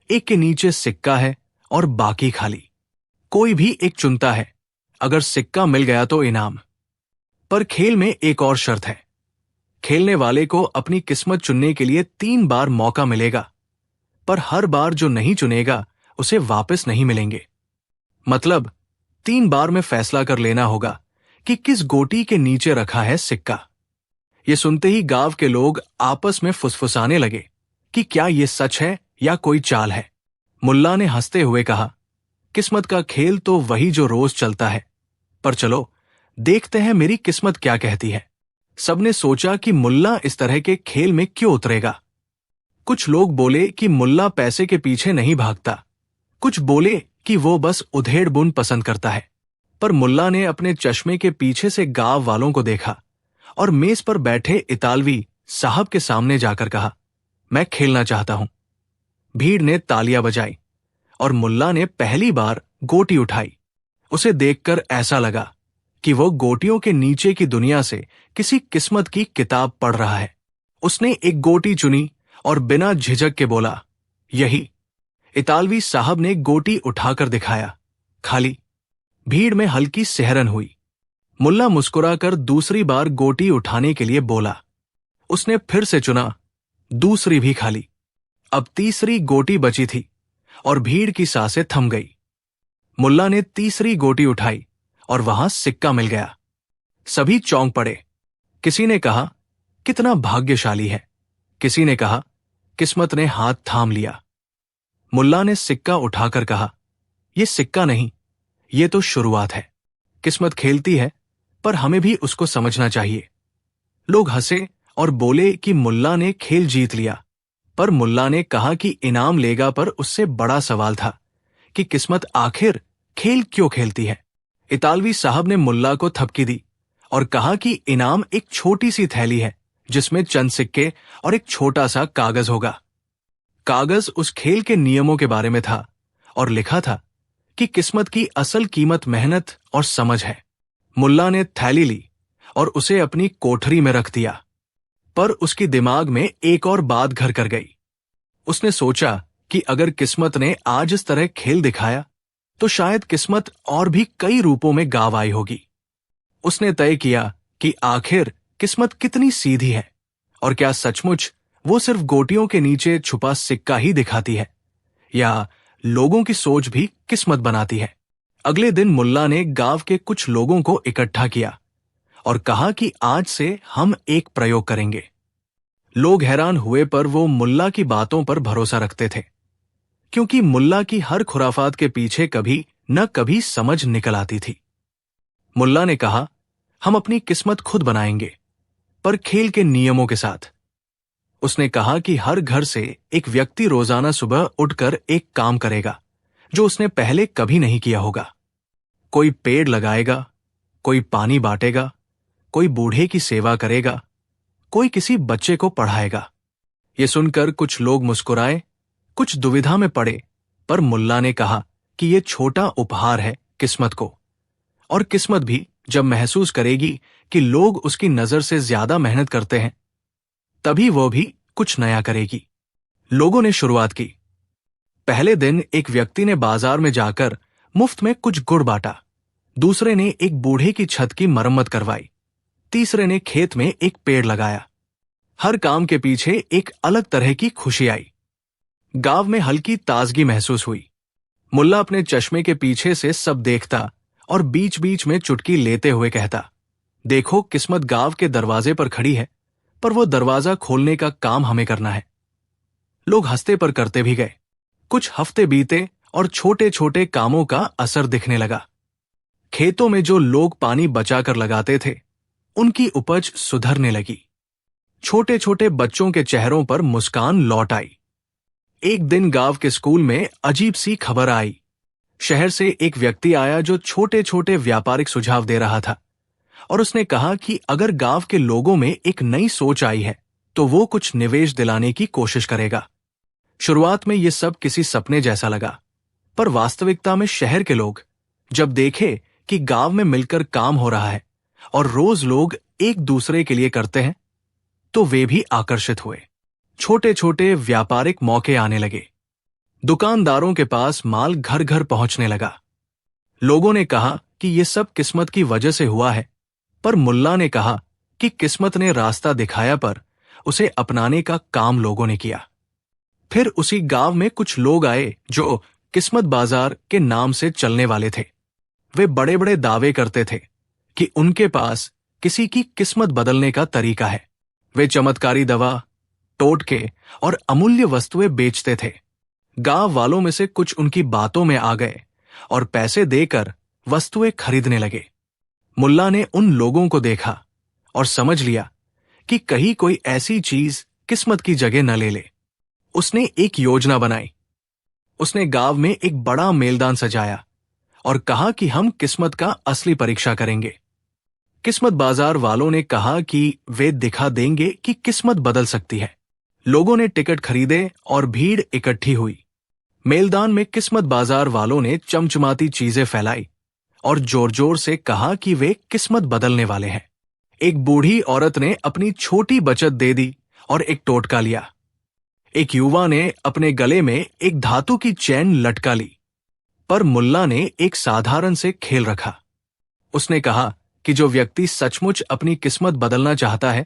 एक के नीचे सिक्का है और बाकी खाली। कोई भी एक चुनता है, अगर सिक्का मिल गया तो इनाम। पर खेल में एक और शर्त है, खेलने वाले को अपनी किस्मत चुनने के लिए 3 बार मौका मिलेगा, पर हर बार जो नहीं चुनेगा उसे वापस नहीं मिलेंगे। मतलब 3 बार में फैसला कर लेना होगा कि किस गोटी के नीचे रखा है सिक्का। ये सुनते ही गांव के लोग आपस में फुसफुसाने लगे कि क्या ये सच है या कोई चाल है। मुल्ला ने हंसते हुए कहा, किस्मत का खेल तो वही जो रोज चलता है, पर चलो देखते हैं मेरी किस्मत क्या कहती है। सबने सोचा कि मुल्ला इस तरह के खेल में क्यों उतरेगा। कुछ लोग बोले कि मुल्ला पैसे के पीछे नहीं भागता, कुछ बोले कि वो बस उधेड़ बुन पसंद करता है। पर मुल्ला ने अपने चश्मे के पीछे से गांव वालों को देखा और मेज पर बैठे इतालवी साहब के सामने जाकर कहा, मैं खेलना चाहता हूं। भीड़ ने तालियां बजाई और मुल्ला ने पहली बार गोटी उठाई। उसे देखकर ऐसा लगा कि वो गोटियों के नीचे की दुनिया से किसी किस्मत की किताब पढ़ रहा है। उसने एक गोटी चुनी और बिना झिझक के बोला, यही। इतालवी साहब ने गोटी उठाकर दिखाया, खाली। भीड़ में हल्की सिहरन हुई। मुल्ला मुस्कुराकर दूसरी बार गोटी उठाने के लिए बोला। उसने फिर से चुना, दूसरी भी खाली। अब तीसरी गोटी बची थी और भीड़ की सांसें थम गई। मुल्ला ने तीसरी गोटी उठाई और वहां सिक्का मिल गया। सभी चौंक पड़े। किसी ने कहा, कितना भाग्यशाली है। किसी ने कहा, किस्मत ने हाथ थाम लिया। मुल्ला ने सिक्का उठाकर कहा, यह सिक्का नहीं, ये तो शुरुआत है। किस्मत खेलती है, पर हमें भी उसको समझना चाहिए। लोग हंसे और बोले कि मुल्ला ने खेल जीत लिया, पर मुल्ला ने कहा कि इनाम लेगा, पर उससे बड़ा सवाल था कि किस्मत आखिर खेल क्यों खेलती है। इतालवी साहब ने मुल्ला को थपकी दी और कहा कि इनाम एक छोटी सी थैली है, जिसमें चंद सिक्के और एक छोटा सा कागज होगा। कागज उस खेल के नियमों के बारे में था और लिखा था कि किस्मत की असल कीमत मेहनत और समझ है। मुल्ला ने थैली ली और उसे अपनी कोठरी में रख दिया, पर उसकी दिमाग में एक और बात घर कर गई। उसने सोचा कि अगर किस्मत ने आज इस तरह खेल दिखाया, तो शायद किस्मत और भी कई रूपों में गाँव आई होगी। उसने तय किया कि आखिर किस्मत कितनी सीधी है और क्या सचमुच वो सिर्फ गोटियों के नीचे छुपा सिक्का ही दिखाती है, या लोगों की सोच भी किस्मत बनाती है। अगले दिन मुल्ला ने गांव के कुछ लोगों को इकट्ठा किया और कहा कि आज से हम एक प्रयोग करेंगे। लोग हैरान हुए पर वो मुल्ला की बातों पर भरोसा रखते थे, क्योंकि मुल्ला की हर खुराफात के पीछे कभी न कभी समझ निकल आती थी। मुल्ला ने कहा, हम अपनी किस्मत खुद बनाएंगे, पर खेल के नियमों के साथ। उसने कहा कि हर घर से एक व्यक्ति रोजाना सुबह उठकर एक काम करेगा जो उसने पहले कभी नहीं किया होगा। कोई पेड़ लगाएगा, कोई पानी बांटेगा, कोई बूढ़े की सेवा करेगा, कोई किसी बच्चे को पढ़ाएगा। ये सुनकर कुछ लोग मुस्कुराए, कुछ दुविधा में पड़े, पर मुल्ला ने कहा कि ये छोटा उपहार है किस्मत को, और किस्मत भी जब महसूस करेगी कि लोग उसकी नजर से ज्यादा मेहनत करते हैं, तभी वो भी कुछ नया करेगी। लोगों ने शुरुआत की। पहले दिन एक व्यक्ति ने बाजार में जाकर मुफ्त में कुछ गुड़ बांटा, दूसरे ने एक बूढ़े की छत की मरम्मत करवाई, तीसरे ने खेत में एक पेड़ लगाया। हर काम के पीछे एक अलग तरह की खुशी आई। गांव में हल्की ताजगी महसूस हुई। मुल्ला अपने चश्मे के पीछे से सब देखता और बीच बीच में चुटकी लेते हुए कहता, देखो किस्मत गांव के दरवाजे पर खड़ी है, पर वो दरवाजा खोलने का काम हमें करना है। लोग हंसते पर करते भी गए। कुछ हफ्ते बीते और छोटे छोटे कामों का असर दिखने लगा। खेतों में जो लोग पानी बचाकर लगाते थे, उनकी उपज सुधरने लगी। छोटे छोटे बच्चों के चेहरों पर मुस्कान लौट आई। एक दिन गांव के स्कूल में अजीब सी खबर आई। शहर से एक व्यक्ति आया जो छोटे छोटे व्यापारिक सुझाव दे रहा था, और उसने कहा कि अगर गांव के लोगों में एक नई सोच आई है तो वो कुछ निवेश दिलाने की कोशिश करेगा। शुरुआत में ये सब किसी सपने जैसा लगा, पर वास्तविकता में शहर के लोग जब देखे कि गांव में मिलकर काम हो रहा है और रोज लोग एक दूसरे के लिए करते हैं, तो वे भी आकर्षित हुए। छोटे छोटे व्यापारिक मौके आने लगे। दुकानदारों के पास माल घर घर पहुंचने लगा। लोगों ने कहा कि यह सब किस्मत की वजह से हुआ है, पर मुल्ला ने कहा कि किस्मत ने रास्ता दिखाया, पर उसे अपनाने का काम लोगों ने किया। फिर उसी गांव में कुछ लोग आए जो किस्मत बाजार के नाम से चलने वाले थे। वे बड़े बड़े दावे करते थे कि उनके पास किसी की किस्मत बदलने का तरीका है। वे चमत्कारी दवा, टोटके और अमूल्य वस्तुएं बेचते थे। गांव वालों में से कुछ उनकी बातों में आ गए और पैसे देकर वस्तुएं खरीदने लगे। मुल्ला ने उन लोगों को देखा और समझ लिया कि कहीं कोई ऐसी चीज किस्मत की जगह न ले ले। उसने एक योजना बनाई। उसने गांव में एक बड़ा मेलदान सजाया और कहा कि हम किस्मत का असली परीक्षा करेंगे। किस्मत बाजार वालों ने कहा कि वे दिखा देंगे कि किस्मत बदल सकती है। लोगों ने टिकट खरीदे और भीड़ इकट्ठी हुई। मेलदान में किस्मत बाजार वालों ने चमचमाती चीजें फैलाई और जोर जोर से कहा कि वे किस्मत बदलने वाले हैं। एक बूढ़ी औरत ने अपनी छोटी बचत दे दी और एक टोटका लिया। एक युवा ने अपने गले में एक धातु की चैन लटका ली, पर मुल्ला ने एक साधारण से खेल रखा। उसने कहा कि जो व्यक्ति सचमुच अपनी किस्मत बदलना चाहता है,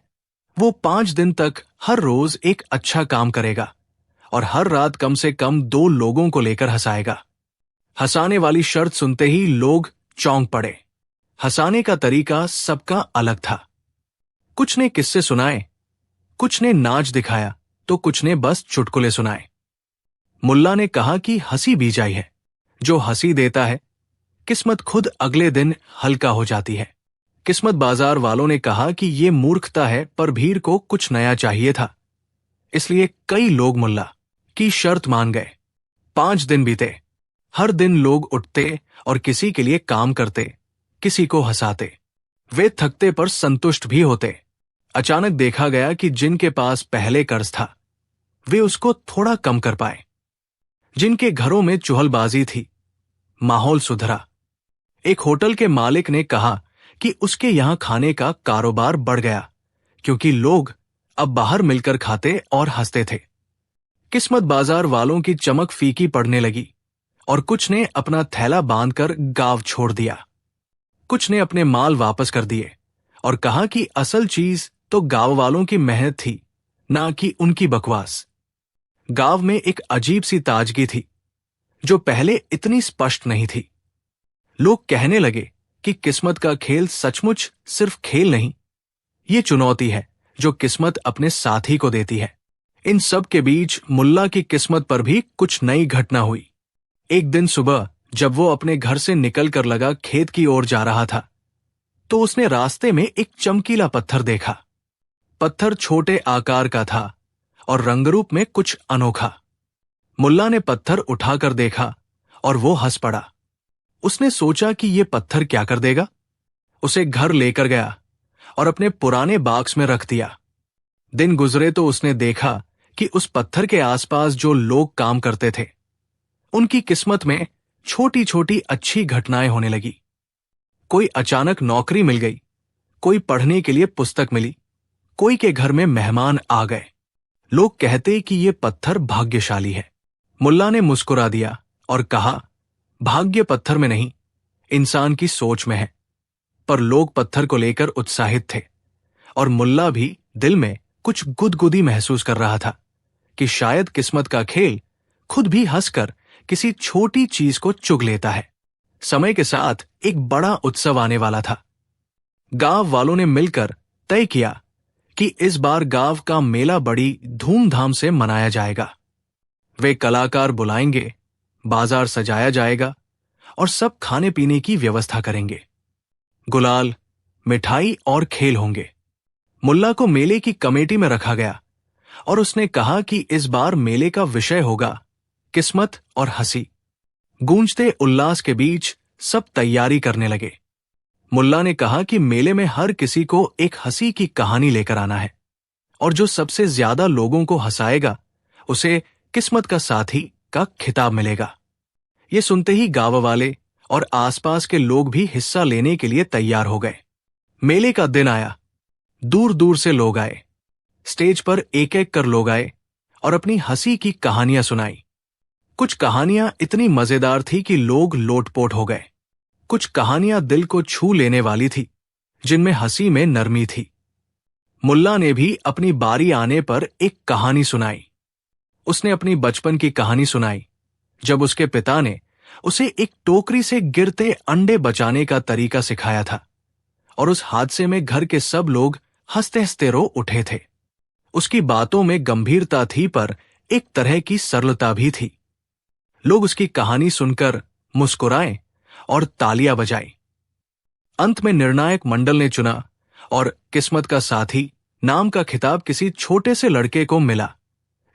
वो 5 दिन तक हर रोज एक अच्छा काम करेगा और हर रात कम से कम 2 लोगों को लेकर हंसाएगा। हंसाने वाली शर्त सुनते ही लोग चौंक पड़े। हंसाने का तरीका सबका अलग था। कुछ ने किस्से सुनाए, कुछ ने नाच दिखाया, तो कुछ ने बस चुटकुले सुनाए। मुल्ला ने कहा कि हंसी बीजाई है, जो हंसी देता है, किस्मत खुद अगले दिन हल्का हो जाती है। किस्मत बाजार वालों ने कहा कि ये मूर्खता है, पर भीड़ को कुछ नया चाहिए था, इसलिए कई लोग मुल्ला की शर्त मान गए। 5 दिन बीते। हर दिन लोग उठते और किसी के लिए काम करते, किसी को हंसाते। वे थकते पर संतुष्ट भी होते। अचानक देखा गया कि जिनके पास पहले कर्ज था, वे उसको थोड़ा कम कर पाए। जिनके घरों में चुहलबाजी थी, माहौल सुधरा। एक होटल के मालिक ने कहा कि उसके यहां खाने का कारोबार बढ़ गया, क्योंकि लोग अब बाहर मिलकर खाते और हंसते थे। किस्मत बाजार वालों की चमक फीकी पड़ने लगी और कुछ ने अपना थैला बांधकर गांव छोड़ दिया। कुछ ने अपने माल वापस कर दिए और कहा कि असल चीज तो गांव वालों की मेहनत थी, ना कि उनकी बकवास। गांव में एक अजीब सी ताजगी थी, जो पहले इतनी स्पष्ट नहीं थी। लोग कहने लगे कि किस्मत का खेल सचमुच सिर्फ खेल नहीं, ये चुनौती है जो किस्मत अपने साथी को देती है। इन सब के बीच मुल्ला की किस्मत पर भी कुछ नई घटना हुई। एक दिन सुबह जब वो अपने घर से निकल कर लगा खेत की ओर जा रहा था, तो उसने रास्ते में एक चमकीला पत्थर देखा। पत्थर छोटे आकार का था और रंगरूप में कुछ अनोखा। मुल्ला ने पत्थर उठाकर देखा और वो हंस पड़ा। उसने सोचा कि ये पत्थर क्या कर देगा। उसे घर लेकर गया और अपने पुराने बॉक्स में रख दिया। दिन गुजरे तो उसने देखा कि उस पत्थर के आसपास जो लोग काम करते थे, उनकी किस्मत में छोटी छोटी अच्छी घटनाएं होने लगी। कोई अचानक नौकरी मिल गई, कोई पढ़ने के लिए पुस्तक मिली, कोई के घर में मेहमान आ गए। लोग कहते कि ये पत्थर भाग्यशाली है। मुल्ला ने मुस्कुरा दिया और कहा, भाग्य पत्थर में नहीं, इंसान की सोच में है। पर लोग पत्थर को लेकर उत्साहित थे और मुल्ला भी दिल में कुछ गुदगुदी महसूस कर रहा था कि शायद किस्मत का खेल खुद भी हंसकर किसी छोटी चीज को चुग लेता है। समय के साथ एक बड़ा उत्सव आने वाला था। गांव वालों ने मिलकर तय किया कि इस बार गांव का मेला बड़ी धूमधाम से मनाया जाएगा। वे कलाकार बुलाएंगे, बाजार सजाया जाएगा और सब खाने पीने की व्यवस्था करेंगे। गुलाल, मिठाई और खेल होंगे। मुल्ला को मेले की कमेटी में रखा गया और उसने कहा कि इस बार मेले का विषय होगा किस्मत और हंसी। गूंजते उल्लास के बीच सब तैयारी करने लगे। मुल्ला ने कहा कि मेले में हर किसी को एक हंसी की कहानी लेकर आना है और जो सबसे ज्यादा लोगों को हंसाएगा उसे किस्मत का साथी का खिताब मिलेगा। ये सुनते ही गांव वाले और आसपास के लोग भी हिस्सा लेने के लिए तैयार हो गए। मेले का दिन आया। दूर दूर से लोग आए। स्टेज पर एक एक कर लोग आए और अपनी हंसी की कहानियां सुनाई। कुछ कहानियां इतनी मजेदार थी कि लोग लोटपोट हो गए। कुछ कहानियां दिल को छू लेने वाली थी, जिनमें हंसी में नरमी थी। मुल्ला ने भी अपनी बारी आने पर एक कहानी सुनाई। उसने अपनी बचपन की कहानी सुनाई, जब उसके पिता ने उसे एक टोकरी से गिरते अंडे बचाने का तरीका सिखाया था और उस हादसे में घर के सब लोग हंसते हंसते रो उठे थे। उसकी बातों में गंभीरता थी पर एक तरह की सरलता भी थी। लोग उसकी कहानी सुनकर मुस्कुराए और तालियां बजाई। अंत में निर्णायक मंडल ने चुना और किस्मत का साथी नाम का खिताब किसी छोटे से लड़के को मिला,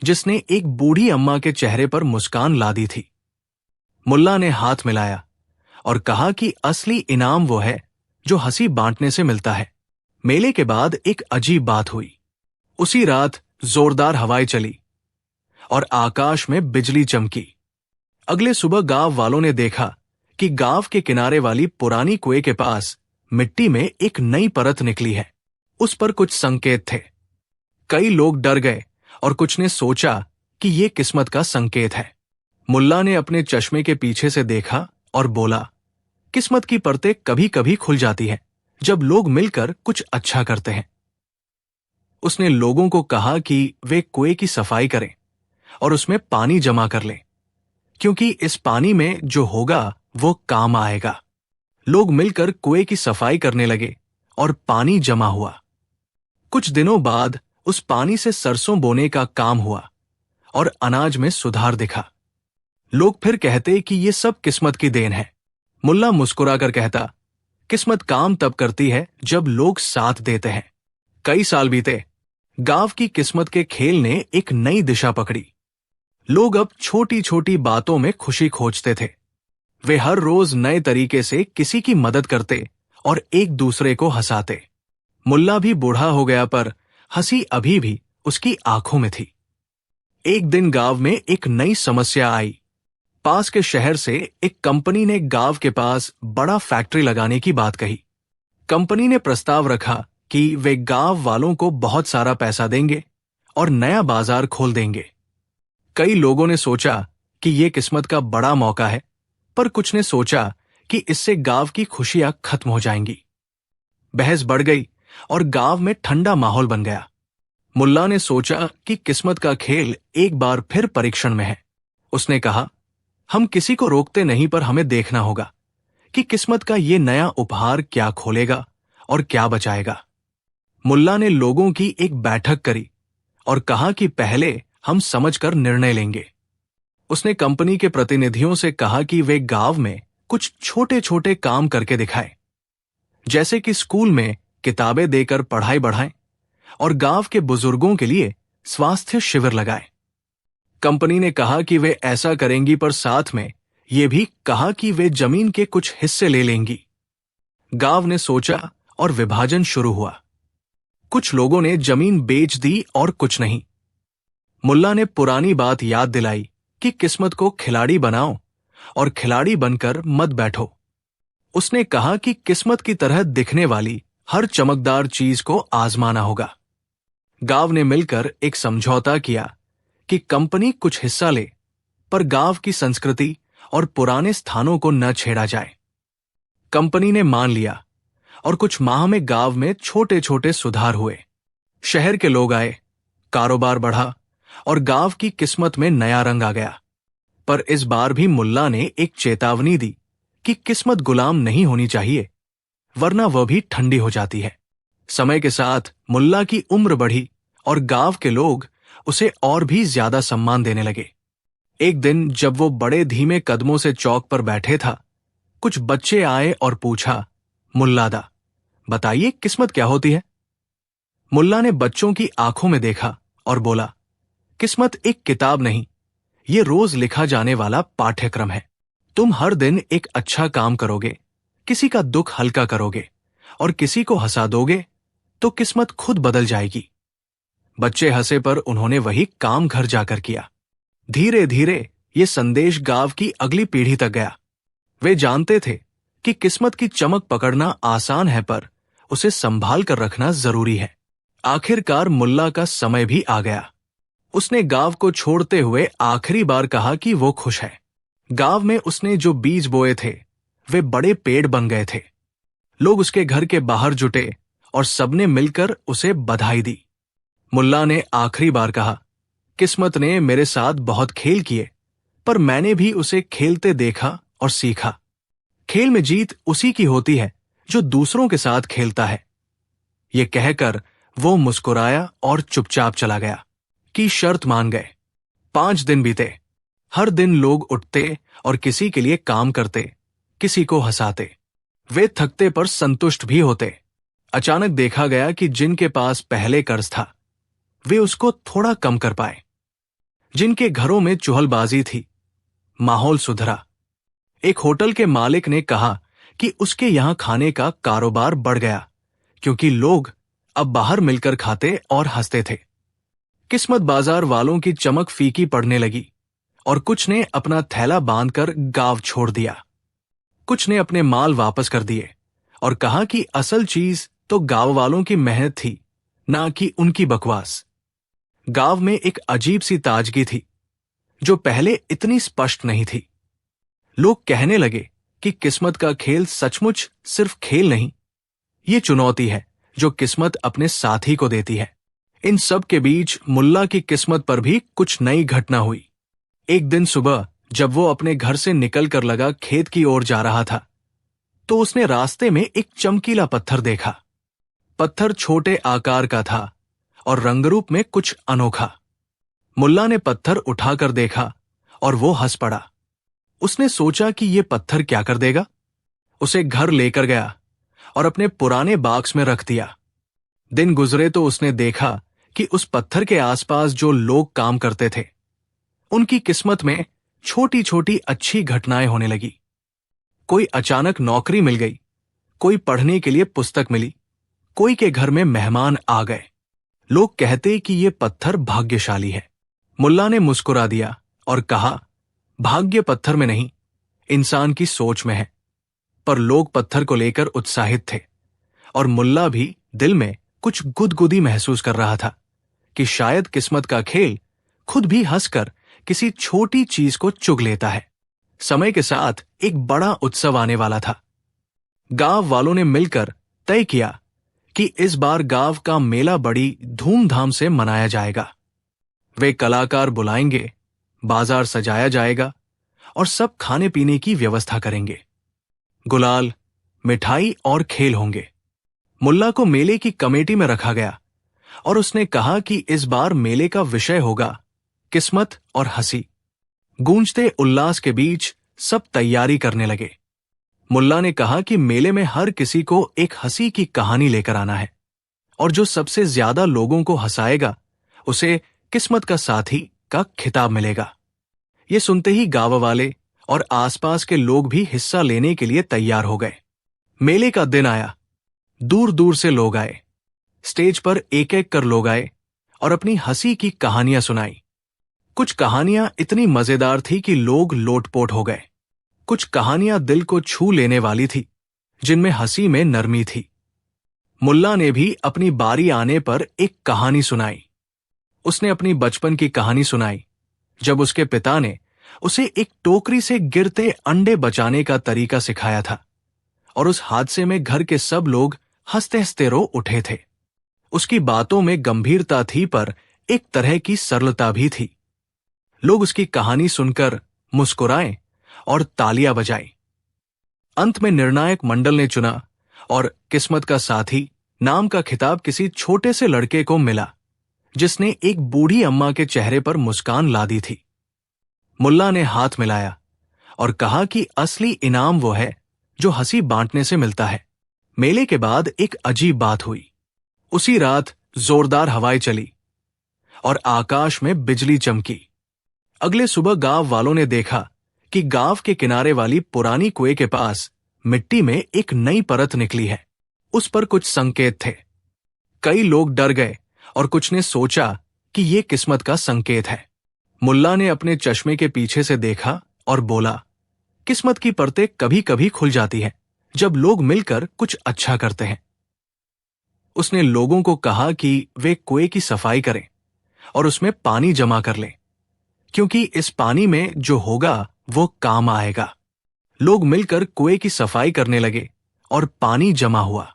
जिसने एक बूढ़ी अम्मा के चेहरे पर मुस्कान ला दी थी। मुल्ला ने हाथ मिलाया और कहा कि असली इनाम वो है जो हंसी बांटने से मिलता है। मेले के बाद एक अजीब बात हुई। उसी रात जोरदार हवाएं चली और आकाश में बिजली चमकी। अगले सुबह गांव वालों ने देखा कि गांव के किनारे वाली पुरानी कुएं के पास मिट्टी में एक नई परत निकली है। उस पर कुछ संकेत थे। कई लोग डर गए और कुछ ने सोचा कि ये किस्मत का संकेत है। मुल्ला ने अपने चश्मे के पीछे से देखा और बोला, किस्मत की परतें कभी कभी खुल जाती है जब लोग मिलकर कुछ अच्छा करते हैं। उसने लोगों को कहा कि वे कुएं की सफाई करें और उसमें पानी जमा कर लें, क्योंकि इस पानी में जो होगा वो काम आएगा। लोग मिलकर कुएं की सफाई करने लगे और पानी जमा हुआ। कुछ दिनों बाद उस पानी से सरसों बोने का काम हुआ और अनाज में सुधार दिखा। लोग फिर कहते कि ये सब किस्मत की देन है। मुल्ला मुस्कुराकर कहता, किस्मत काम तब करती है जब लोग साथ देते हैं। कई साल बीते। गांव की किस्मत के खेल ने एक नई दिशा पकड़ी। लोग अब छोटी छोटी बातों में खुशी खोजते थे। वे हर रोज नए तरीके से किसी की मदद करते और एक दूसरे को हंसाते। मुल्ला भी बूढ़ा हो गया पर हंसी अभी भी उसकी आंखों में थी। एक दिन गांव में एक नई समस्या आई। पास के शहर से एक कंपनी ने गांव के पास बड़ा फैक्ट्री लगाने की बात कही। कंपनी ने प्रस्ताव रखा कि वे गांव वालों को बहुत सारा पैसा देंगे और नया बाजार खोल देंगे। कई लोगों ने सोचा कि ये किस्मत का बड़ा मौका है, पर कुछ ने सोचा कि इससे गांव की खुशियां खत्म हो जाएंगी। बहस बढ़ गई और गांव में ठंडा माहौल बन गया। मुल्ला ने सोचा कि किस्मत का खेल एक बार फिर परीक्षण में है। उसने कहा, हम किसी को रोकते नहीं पर हमें देखना होगा कि किस्मत का ये नया उपहार क्या खोलेगा और क्या बचाएगा। मुल्ला ने लोगों की एक बैठक करी और कहा कि पहले हम समझकर निर्णय लेंगे। उसने कंपनी के प्रतिनिधियों से कहा कि वे गांव में कुछ छोटे छोटे काम करके दिखाएं, जैसे कि स्कूल में किताबें देकर पढ़ाई बढ़ाएं और गांव के बुजुर्गों के लिए स्वास्थ्य शिविर लगाएं। कंपनी ने कहा कि वे ऐसा करेंगी, पर साथ में ये भी कहा कि वे जमीन के कुछ हिस्से ले लेंगी। गांव ने सोचा और विभाजन शुरू हुआ। कुछ लोगों ने जमीन बेच दी और कुछ नहीं। मुल्ला ने पुरानी बात याद दिलाई कि किस्मत को खिलाड़ी बनाओ और खिलाड़ी बनकर मत बैठो। उसने कहा कि किस्मत की तरह दिखने वाली हर चमकदार चीज को आजमाना होगा। गांव ने मिलकर एक समझौता किया कि कंपनी कुछ हिस्सा ले, पर गांव की संस्कृति और पुराने स्थानों को न छेड़ा जाए। कंपनी ने मान लिया और कुछ माह में गांव में छोटे छोटे सुधार हुए। शहर के लोग आए, कारोबार बढ़ा और गांव की किस्मत में नया रंग आ गया। पर इस बार भी मुल्ला ने एक चेतावनी दी कि किस्मत गुलाम नहीं होनी चाहिए, वरना वह भी ठंडी हो जाती है। समय के साथ मुल्ला की उम्र बढ़ी और गांव के लोग उसे और भी ज्यादा सम्मान देने लगे। एक दिन जब वो बड़े धीमे कदमों से चौक पर बैठे था, कुछ बच्चे आए और पूछा, मुल्लादा, बताइए किस्मत क्या होती है? मुल्ला ने बच्चों की आंखों में देखा और बोला, किस्मत एक किताब नहीं, ये रोज लिखा जाने वाला पाठ्यक्रम है। तुम हर दिन एक अच्छा काम करोगे, किसी का दुख हल्का करोगे और किसी को हंसा दोगे तो किस्मत खुद बदल जाएगी। बच्चे हंसे, पर उन्होंने वही काम घर जाकर किया। धीरे धीरे ये संदेश गांव की अगली पीढ़ी तक गया। वे जानते थे कि किस्मत की चमक पकड़ना आसान है, पर उसे संभाल कर रखना जरूरी है। आखिरकार मुल्ला का समय भी आ गया। उसने गांव को छोड़ते हुए आखिरी बार कहा कि वो खुश है। गांव में उसने जो बीज बोए थे वे बड़े पेड़ बन गए थे। लोग उसके घर के बाहर जुटे और सबने मिलकर उसे बधाई दी। मुल्ला ने आखिरी बार कहा, किस्मत ने मेरे साथ बहुत खेल किए, पर मैंने भी उसे खेलते देखा और सीखा। खेल में जीत उसी की होती है जो दूसरों के साथ खेलता है। ये कहकर वो मुस्कुराया और चुपचाप चला गया कि शर्त मान गए। 5 दिन बीते। हर दिन लोग उठते और किसी के लिए काम करते, किसी को हंसाते। वे थकते पर संतुष्ट भी होते। अचानक देखा गया कि जिनके पास पहले कर्ज था वे उसको थोड़ा कम कर पाए। जिनके घरों में चुहलबाजी थी, माहौल सुधरा। एक होटल के मालिक ने कहा कि उसके यहां खाने का कारोबार बढ़ गया, क्योंकि लोग अब बाहर मिलकर खाते और हंसते थे। किस्मत बाजार वालों की चमक फीकी पड़ने लगी और कुछ ने अपना थैला बांधकर गांव छोड़ दिया। कुछ ने अपने माल वापस कर दिए और कहा कि असल चीज तो गांव वालों की मेहनत थी, ना कि उनकी बकवास। गांव में एक अजीब सी ताजगी थी जो पहले इतनी स्पष्ट नहीं थी। लोग कहने लगे कि किस्मत का खेल सचमुच सिर्फ खेल नहीं, ये चुनौती है जो किस्मत अपने साथी को देती है। इन सब के बीच मुल्ला की किस्मत पर भी कुछ नई घटना हुई। एक दिन सुबह जब वो अपने घर से निकलकर लगा खेत की ओर जा रहा था, तो उसने रास्ते में एक चमकीला पत्थर देखा। पत्थर छोटे आकार का था और रंगरूप में कुछ अनोखा। मुल्ला ने पत्थर उठाकर देखा और वो हंस पड़ा। उसने सोचा कि ये पत्थर क्या कर देगा। उसे घर लेकर गया और अपने पुराने बॉक्स में रख दिया। दिन गुजरे तो उसने देखा कि उस पत्थर के आसपास जो लोग काम करते थे, उनकी किस्मत में छोटी छोटी अच्छी घटनाएं होने लगी। कोई अचानक नौकरी मिल गई, कोई पढ़ने के लिए पुस्तक मिली, कोई के घर में मेहमान आ गए। लोग कहते कि ये पत्थर भाग्यशाली है। मुल्ला ने मुस्कुरा दिया और कहा, भाग्य पत्थर में नहीं, इंसान की सोच में है। पर लोग पत्थर को लेकर उत्साहित थे और मुल्ला भी दिल में कुछ गुदगुदी महसूस कर रहा था कि शायद किस्मत का खेल खुद भी हंसकर किसी छोटी चीज को चुग लेता है। समय के साथ एक बड़ा उत्सव आने वाला था। गांव वालों ने मिलकर तय किया कि इस बार गांव का मेला बड़ी धूमधाम से मनाया जाएगा। वे कलाकार बुलाएंगे, बाजार सजाया जाएगा और सब खाने पीने की व्यवस्था करेंगे। गुलाल, मिठाई और खेल होंगे। मुल्ला को मेले की कमेटी में रखा गया और उसने कहा कि इस बार मेले का विषय होगा किस्मत और हंसी। गूंजते उल्लास के बीच सब तैयारी करने लगे। मुल्ला ने कहा कि मेले में हर किसी को एक हंसी की कहानी लेकर आना है और जो सबसे ज्यादा लोगों को हंसाएगा उसे किस्मत का साथी का खिताब मिलेगा। ये सुनते ही गांव वाले और आसपास के लोग भी हिस्सा लेने के लिए तैयार हो गए। मेले का दिन आया। दूर दूर से लोग आए। स्टेज पर एक एक कर लोग आए और अपनी हंसी की कहानियां सुनाई। कुछ कहानियां इतनी मजेदार थी कि लोग लोटपोट हो गए। कुछ कहानियां दिल को छू लेने वाली थी, जिनमें हंसी में नरमी थी। मुल्ला ने भी अपनी बारी आने पर एक कहानी सुनाई। उसने अपनी बचपन की कहानी सुनाई, जब उसके पिता ने उसे एक टोकरी से गिरते अंडे बचाने का तरीका सिखाया था और उस हादसे में घर के सब लोग हंसते हंसते रो उठे थे। उसकी बातों में गंभीरता थी पर एक तरह की सरलता भी थी। लोग उसकी कहानी सुनकर मुस्कुराए और तालियां बजाई। अंत में निर्णायक मंडल ने चुना और किस्मत का साथी नाम का खिताब किसी छोटे से लड़के को मिला, जिसने एक बूढ़ी अम्मा के चेहरे पर मुस्कान ला दी थी। मुल्ला ने हाथ मिलाया और कहा कि असली इनाम वो है जो हंसी बांटने से मिलता है। मेले के बाद एक अजीब बात हुई। उसी रात जोरदार हवाएं चली और आकाश में बिजली चमकी। अगले सुबह गांव वालों ने देखा कि गांव के किनारे वाली पुरानी कुएं के पास मिट्टी में एक नई परत निकली है। उस पर कुछ संकेत थे। कई लोग डर गए और कुछ ने सोचा कि ये किस्मत का संकेत है। मुल्ला ने अपने चश्मे के पीछे से देखा और बोला, किस्मत की परतें कभी कभी खुल जाती है जब लोग मिलकर कुछ अच्छा करते हैं। उसने लोगों को कहा कि वे कुएं की सफाई करें और उसमें पानी जमा कर लें, क्योंकि इस पानी में जो होगा वो काम आएगा। लोग मिलकर कुएं की सफाई करने लगे और पानी जमा हुआ।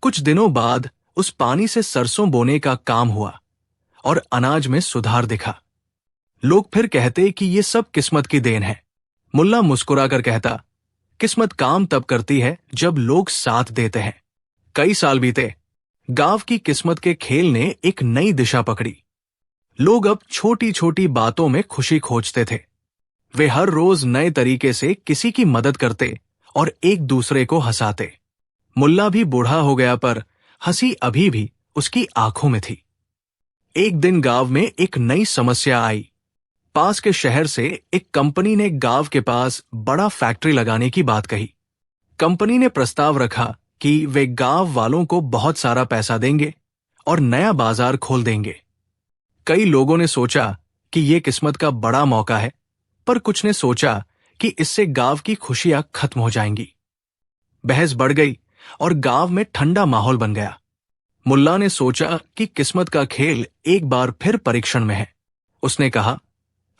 कुछ दिनों बाद उस पानी से सरसों बोने का काम हुआ और अनाज में सुधार दिखा। लोग फिर कहते कि ये सब किस्मत की देन है। मुल्ला मुस्कुराकर कहता, किस्मत काम तब करती है जब लोग साथ देते हैं। कई साल बीते। गांव की किस्मत के खेल ने एक नई दिशा पकड़ी। लोग अब छोटी छोटी बातों में खुशी खोजते थे। वे हर रोज नए तरीके से किसी की मदद करते और एक दूसरे को हंसाते। मुल्ला भी बूढ़ा हो गया पर हंसी अभी भी उसकी आंखों में थी। एक दिन गांव में एक नई समस्या आई। पास के शहर से एक कंपनी ने गांव के पास बड़ा फैक्ट्री लगाने की बात कही। कंपनी ने प्रस्ताव रखा कि वे गांव वालों को बहुत सारा पैसा देंगे और नया बाजार खोल देंगे। कई लोगों ने सोचा कि यह किस्मत का बड़ा मौका है, पर कुछ ने सोचा कि इससे गांव की खुशियां खत्म हो जाएंगी। बहस बढ़ गई और गांव में ठंडा माहौल बन गया। मुल्ला ने सोचा कि किस्मत का खेल एक बार फिर परीक्षण में है। उसने कहा,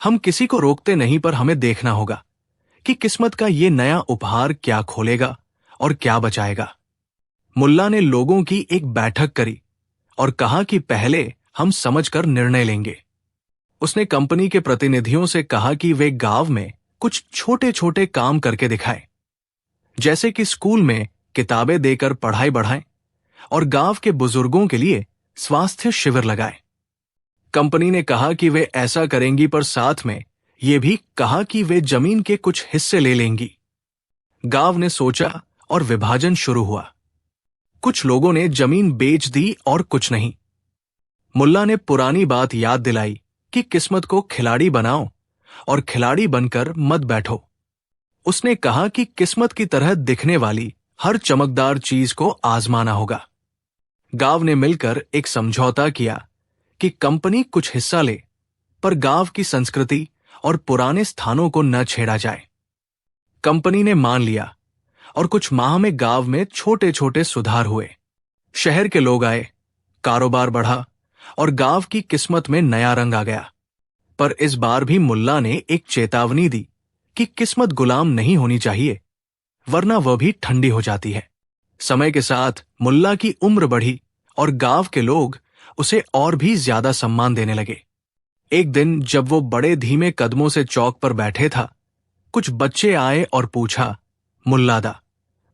हम किसी को रोकते नहीं, पर हमें देखना होगा कि किस्मत का ये नया उपहार क्या खोलेगा और क्या बचाएगा। मुल्ला ने लोगों की एक बैठक करी और कहा कि पहले हम समझकर निर्णय लेंगे। उसने कंपनी के प्रतिनिधियों से कहा कि वे गांव में कुछ छोटे छोटे काम करके दिखाएं, जैसे कि स्कूल में किताबें देकर पढ़ाई बढ़ाएं और गांव के बुजुर्गों के लिए स्वास्थ्य शिविर लगाएं। कंपनी ने कहा कि वे ऐसा करेंगी, पर साथ में ये भी कहा कि वे जमीन के कुछ हिस्से ले लेंगी। गांव ने सोचा और विभाजन शुरू हुआ। कुछ लोगों ने जमीन बेच दी और कुछ नहीं। मुल्ला ने पुरानी बात याद दिलाई कि किस्मत को खिलाड़ी बनाओ और खिलाड़ी बनकर मत बैठो। उसने कहा कि किस्मत की तरह दिखने वाली हर चमकदार चीज को आजमाना होगा। गांव ने मिलकर एक समझौता किया कि कंपनी कुछ हिस्सा ले, पर गांव की संस्कृति और पुराने स्थानों को न छेड़ा जाए। कंपनी ने मान लिया और कुछ माह में गांव में छोटे छोटे सुधार हुए। शहर के लोग आए, कारोबार बढ़ा और गांव की किस्मत में नया रंग आ गया। पर इस बार भी मुल्ला ने एक चेतावनी दी कि किस्मत गुलाम नहीं होनी चाहिए, वरना वह भी ठंडी हो जाती है। समय के साथ मुल्ला की उम्र बढ़ी और गांव के लोग उसे और भी ज्यादा सम्मान देने लगे। एक दिन जब वो बड़े धीमे कदमों से चौक पर बैठे था, कुछ बच्चे आए और पूछा, मुल्लादा,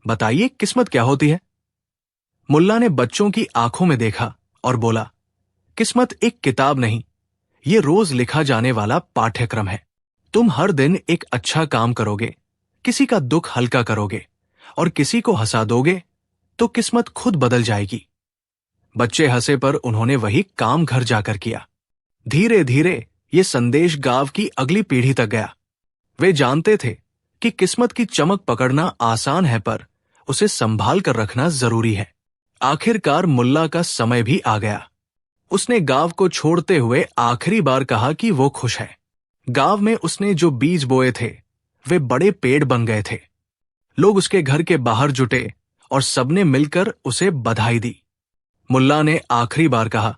बताइए किस्मत क्या होती है? मुल्ला ने बच्चों की आंखों में देखा और बोला, किस्मत एक किताब नहीं, ये रोज लिखा जाने वाला पाठ्यक्रम है। तुम हर दिन एक अच्छा काम करोगे, किसी का दुख हल्का करोगे और किसी को हंसा दोगे तो किस्मत खुद बदल जाएगी। बच्चे हंसे पर उन्होंने वही काम घर जाकर किया। धीरे धीरे ये संदेश गांव की अगली पीढ़ी तक गया। वे जानते थे कि किस्मत की चमक पकड़ना आसान है, पर उसे संभाल कर रखना जरूरी है। आखिरकार मुल्ला का समय भी आ गया। उसने गांव को छोड़ते हुए आखिरी बार कहा कि वो खुश है। गांव में उसने जो बीज बोए थे वे बड़े पेड़ बन गए थे। लोग उसके घर के बाहर जुटे और सबने मिलकर उसे बधाई दी। मुल्ला ने आखिरी बार कहा,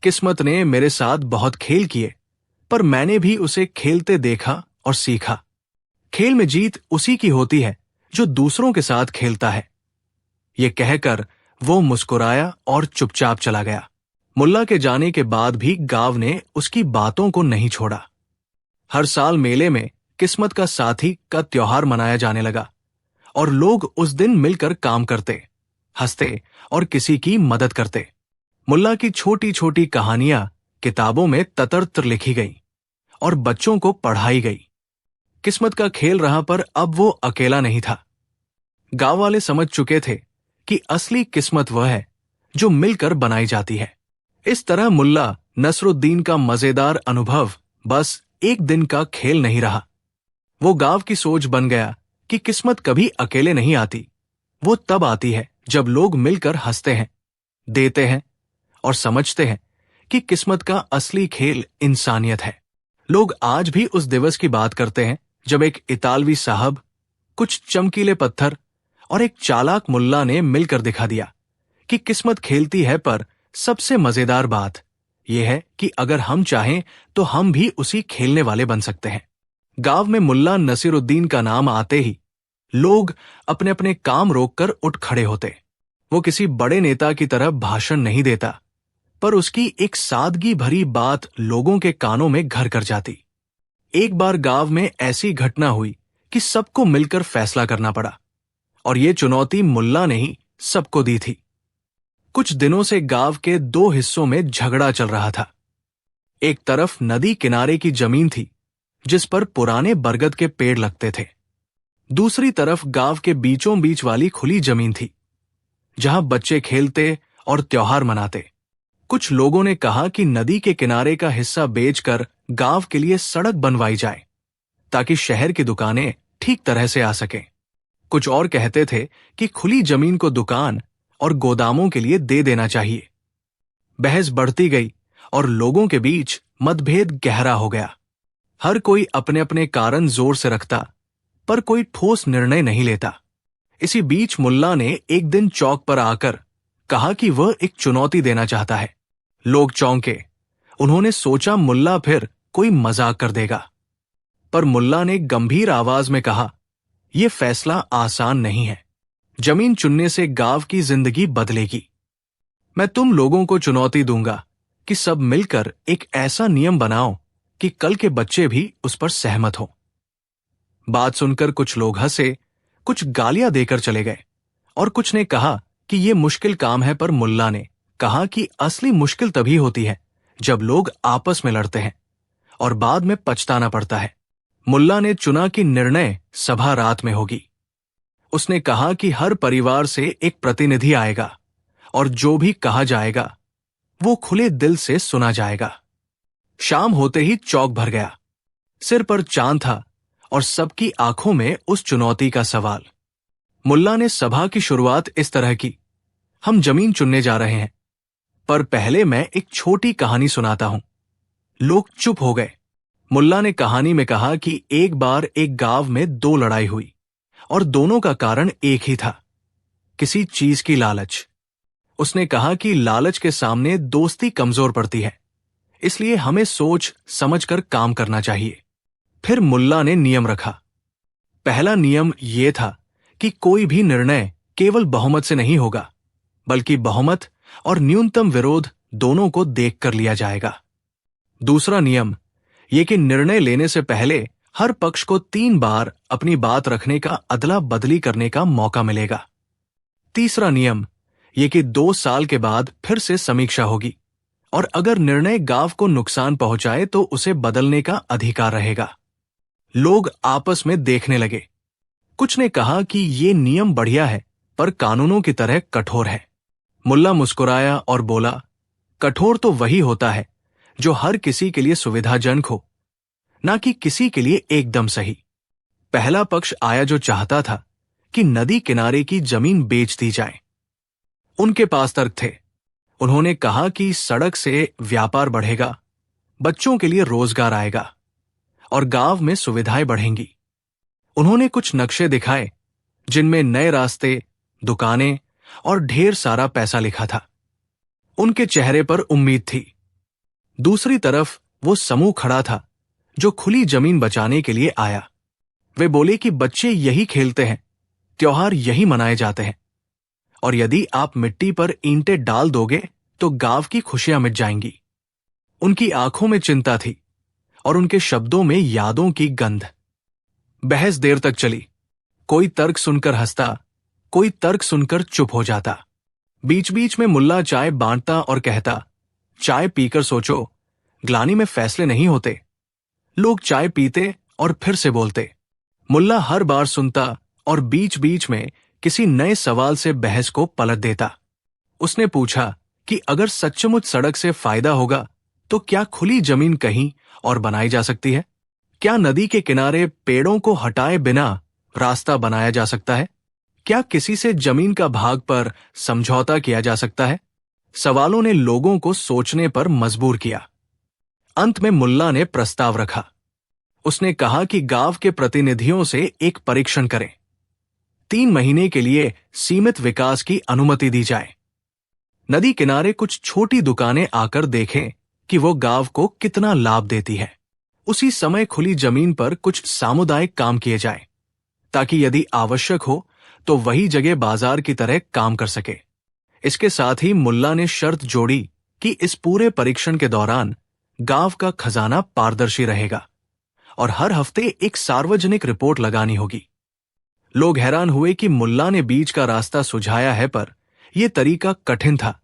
किस्मत ने मेरे साथ बहुत खेल किए, पर मैंने भी उसे खेलते देखा और सीखा। खेल में जीत उसी की होती है जो दूसरों के साथ खेलता है। ये कहकर वो मुस्कुराया और चुपचाप चला गया। मुल्ला के जाने के बाद भी गांव ने उसकी बातों को नहीं छोड़ा। हर साल मेले में किस्मत का साथी का त्योहार मनाया जाने लगा और लोग उस दिन मिलकर काम करते, हंसते और किसी की मदद करते। मुल्ला की छोटी छोटी कहानियां किताबों में ततरतर लिखी गईं और बच्चों को पढ़ाई गई। किस्मत का खेल रहा, पर अब वो अकेला नहीं था। गांव वाले समझ चुके थे कि असली किस्मत वह है जो मिलकर बनाई जाती है। इस तरह मुल्ला नसरुद्दीन का मजेदार अनुभव बस एक दिन का खेल नहीं रहा। वो गांव की सोच बन गया कि किस्मत कभी अकेले नहीं आती। वो तब आती है जब लोग मिलकर हंसते हैं, देते हैं और समझते हैं कि किस्मत का असली खेल इंसानियत है। लोग आज भी उस दिवस की बात करते हैं जब एक इतालवी साहब, कुछ चमकीले पत्थर और एक चालाक मुल्ला ने मिलकर दिखा दिया कि किस्मत खेलती है, पर सबसे मजेदार बात यह है कि अगर हम चाहें तो हम भी उसी खेलने वाले बन सकते हैं। गांव में मुल्ला नसीरुद्दीन का नाम आते ही लोग अपने अपने काम रोककर उठ खड़े होते। वो किसी बड़े नेता की तरह भाषण नहीं देता, पर उसकी एक सादगी भरी बात लोगों के कानों में घर कर जाती। एक बार गांव में ऐसी घटना हुई कि सबको मिलकर फैसला करना पड़ा, और ये चुनौती मुल्ला ने ही सबको दी थी। कुछ दिनों से गांव के दो हिस्सों में झगड़ा चल रहा था। एक तरफ नदी किनारे की जमीन थी जिस पर पुराने बरगद के पेड़ लगते थे। दूसरी तरफ गांव के बीचों बीच वाली खुली जमीन थी जहां बच्चे खेलते और त्योहार मनाते। कुछ लोगों ने कहा कि नदी के किनारे का हिस्सा बेचकर गांव के लिए सड़क बनवाई जाए ताकि शहर की दुकानें ठीक तरह से आ सकें। कुछ और कहते थे कि खुली जमीन को दुकान और गोदामों के लिए दे देना चाहिए। बहस बढ़ती गई और लोगों के बीच मतभेद गहरा हो गया। हर कोई अपने अपने कारण जोर से रखता, पर कोई ठोस निर्णय नहीं लेता। इसी बीच मुल्ला ने एक दिन चौक पर आकर कहा कि वह एक चुनौती देना चाहता है। लोग चौंके। उन्होंने सोचा मुल्ला फिर कोई मजाक कर देगा, पर मुल्ला ने गंभीर आवाज में कहा, यह फैसला आसान नहीं है। जमीन चुनने से गांव की जिंदगी बदलेगी। मैं तुम लोगों को चुनौती दूंगा कि सब मिलकर एक ऐसा नियम बनाओ कि कल के बच्चे भी उस पर सहमत हो। बात सुनकर कुछ लोग हंसे, कुछ गालियां देकर चले गए और कुछ ने कहा कि यह मुश्किल काम है, पर मुल्ला ने कहा कि असली मुश्किल तभी होती है जब लोग आपस में लड़ते हैं और बाद में पछताना पड़ता है। मुल्ला ने चुना कि निर्णय सभा रात में होगी। उसने कहा कि हर परिवार से एक प्रतिनिधि आएगा और जो भी कहा जाएगा वो खुले दिल से सुना जाएगा। शाम होते ही चौक भर गया। सिर पर चांद था और सबकी आंखों में उस चुनौती का सवाल। मुल्ला ने सभा की शुरुआत इस तरह की, हम जमीन चुनने जा रहे हैं, पर पहले मैं एक छोटी कहानी सुनाता हूं। लोग चुप हो गए। मुल्ला ने कहानी में कहा कि एक बार एक गांव में दो लड़ाई हुई और दोनों का कारण एक ही था, किसी चीज की लालच। उसने कहा कि लालच के सामने दोस्ती कमजोर पड़ती है, इसलिए हमें सोच समझकर काम करना चाहिए। फिर मुल्ला ने नियम रखा। पहला नियम यह था कि कोई भी निर्णय केवल बहुमत से नहीं होगा, बल्कि बहुमत और न्यूनतम विरोध दोनों को देखकर लिया जाएगा। दूसरा नियम यह कि निर्णय लेने से पहले हर पक्ष को 3 बार अपनी बात रखने का अदला बदली करने का मौका मिलेगा। तीसरा नियम ये कि 2 साल के बाद फिर से समीक्षा होगी और अगर निर्णय गांव को नुकसान पहुंचाए तो उसे बदलने का अधिकार रहेगा। लोग आपस में देखने लगे। कुछ ने कहा कि ये नियम बढ़िया है पर कानूनों की तरह कठोर है। मुल्ला मुस्कुराया और बोला, कठोर तो वही होता है जो हर किसी के लिए सुविधाजनक हो, ना कि किसी के लिए एकदम सही। पहला पक्ष आया जो चाहता था कि नदी किनारे की जमीन बेच दी जाए। उनके पास तर्क थे। उन्होंने कहा कि सड़क से व्यापार बढ़ेगा, बच्चों के लिए रोजगार आएगा और गांव में सुविधाएं बढ़ेंगी। उन्होंने कुछ नक्शे दिखाए जिनमें नए रास्ते, दुकानें और ढेर सारा पैसा लिखा था। उनके चेहरे पर उम्मीद थी। दूसरी तरफ वो समूह खड़ा था जो खुली जमीन बचाने के लिए आया। वे बोले कि बच्चे यही खेलते हैं, त्योहार यही मनाए जाते हैं और यदि आप मिट्टी पर ईंटें डाल दोगे तो गांव की खुशियां मिट जाएंगी। उनकी आंखों में चिंता थी और उनके शब्दों में यादों की गंध। बहस देर तक चली। कोई तर्क सुनकर हंसता, कोई तर्क सुनकर चुप हो जाता। बीच बीच में मुल्ला चाय बांटता और कहता, चाय पीकर सोचो, ग्लानि में फैसले नहीं होते। लोग चाय पीते और फिर से बोलते। मुल्ला हर बार सुनता और बीच बीच में किसी नए सवाल से बहस को पलट देता। उसने पूछा कि अगर सचमुच सड़क से फायदा होगा तो क्या खुली जमीन कहीं और बनाई जा सकती है? क्या नदी के किनारे पेड़ों को हटाए बिना रास्ता बनाया जा सकता है? क्या किसी से जमीन का भाग पर समझौता किया जा सकता है? सवालों ने लोगों को सोचने पर मजबूर किया। अंत में मुल्ला ने प्रस्ताव रखा। उसने कहा कि गांव के प्रतिनिधियों से एक परीक्षण करें। 3 महीने के लिए सीमित विकास की अनुमति दी जाए। नदी किनारे कुछ छोटी दुकानें आकर देखें कि वो गांव को कितना लाभ देती है। उसी समय खुली जमीन पर कुछ सामुदायिक काम किए जाए ताकि यदि आवश्यक हो तो वही जगह बाजार की तरह काम कर सके। इसके साथ ही मुल्ला ने शर्त जोड़ी कि इस पूरे परीक्षण के दौरान गांव का खजाना पारदर्शी रहेगा और हर हफ्ते एक सार्वजनिक रिपोर्ट लगानी होगी। लोग हैरान हुए कि मुल्ला ने बीच का रास्ता सुझाया है पर यह तरीका कठिन था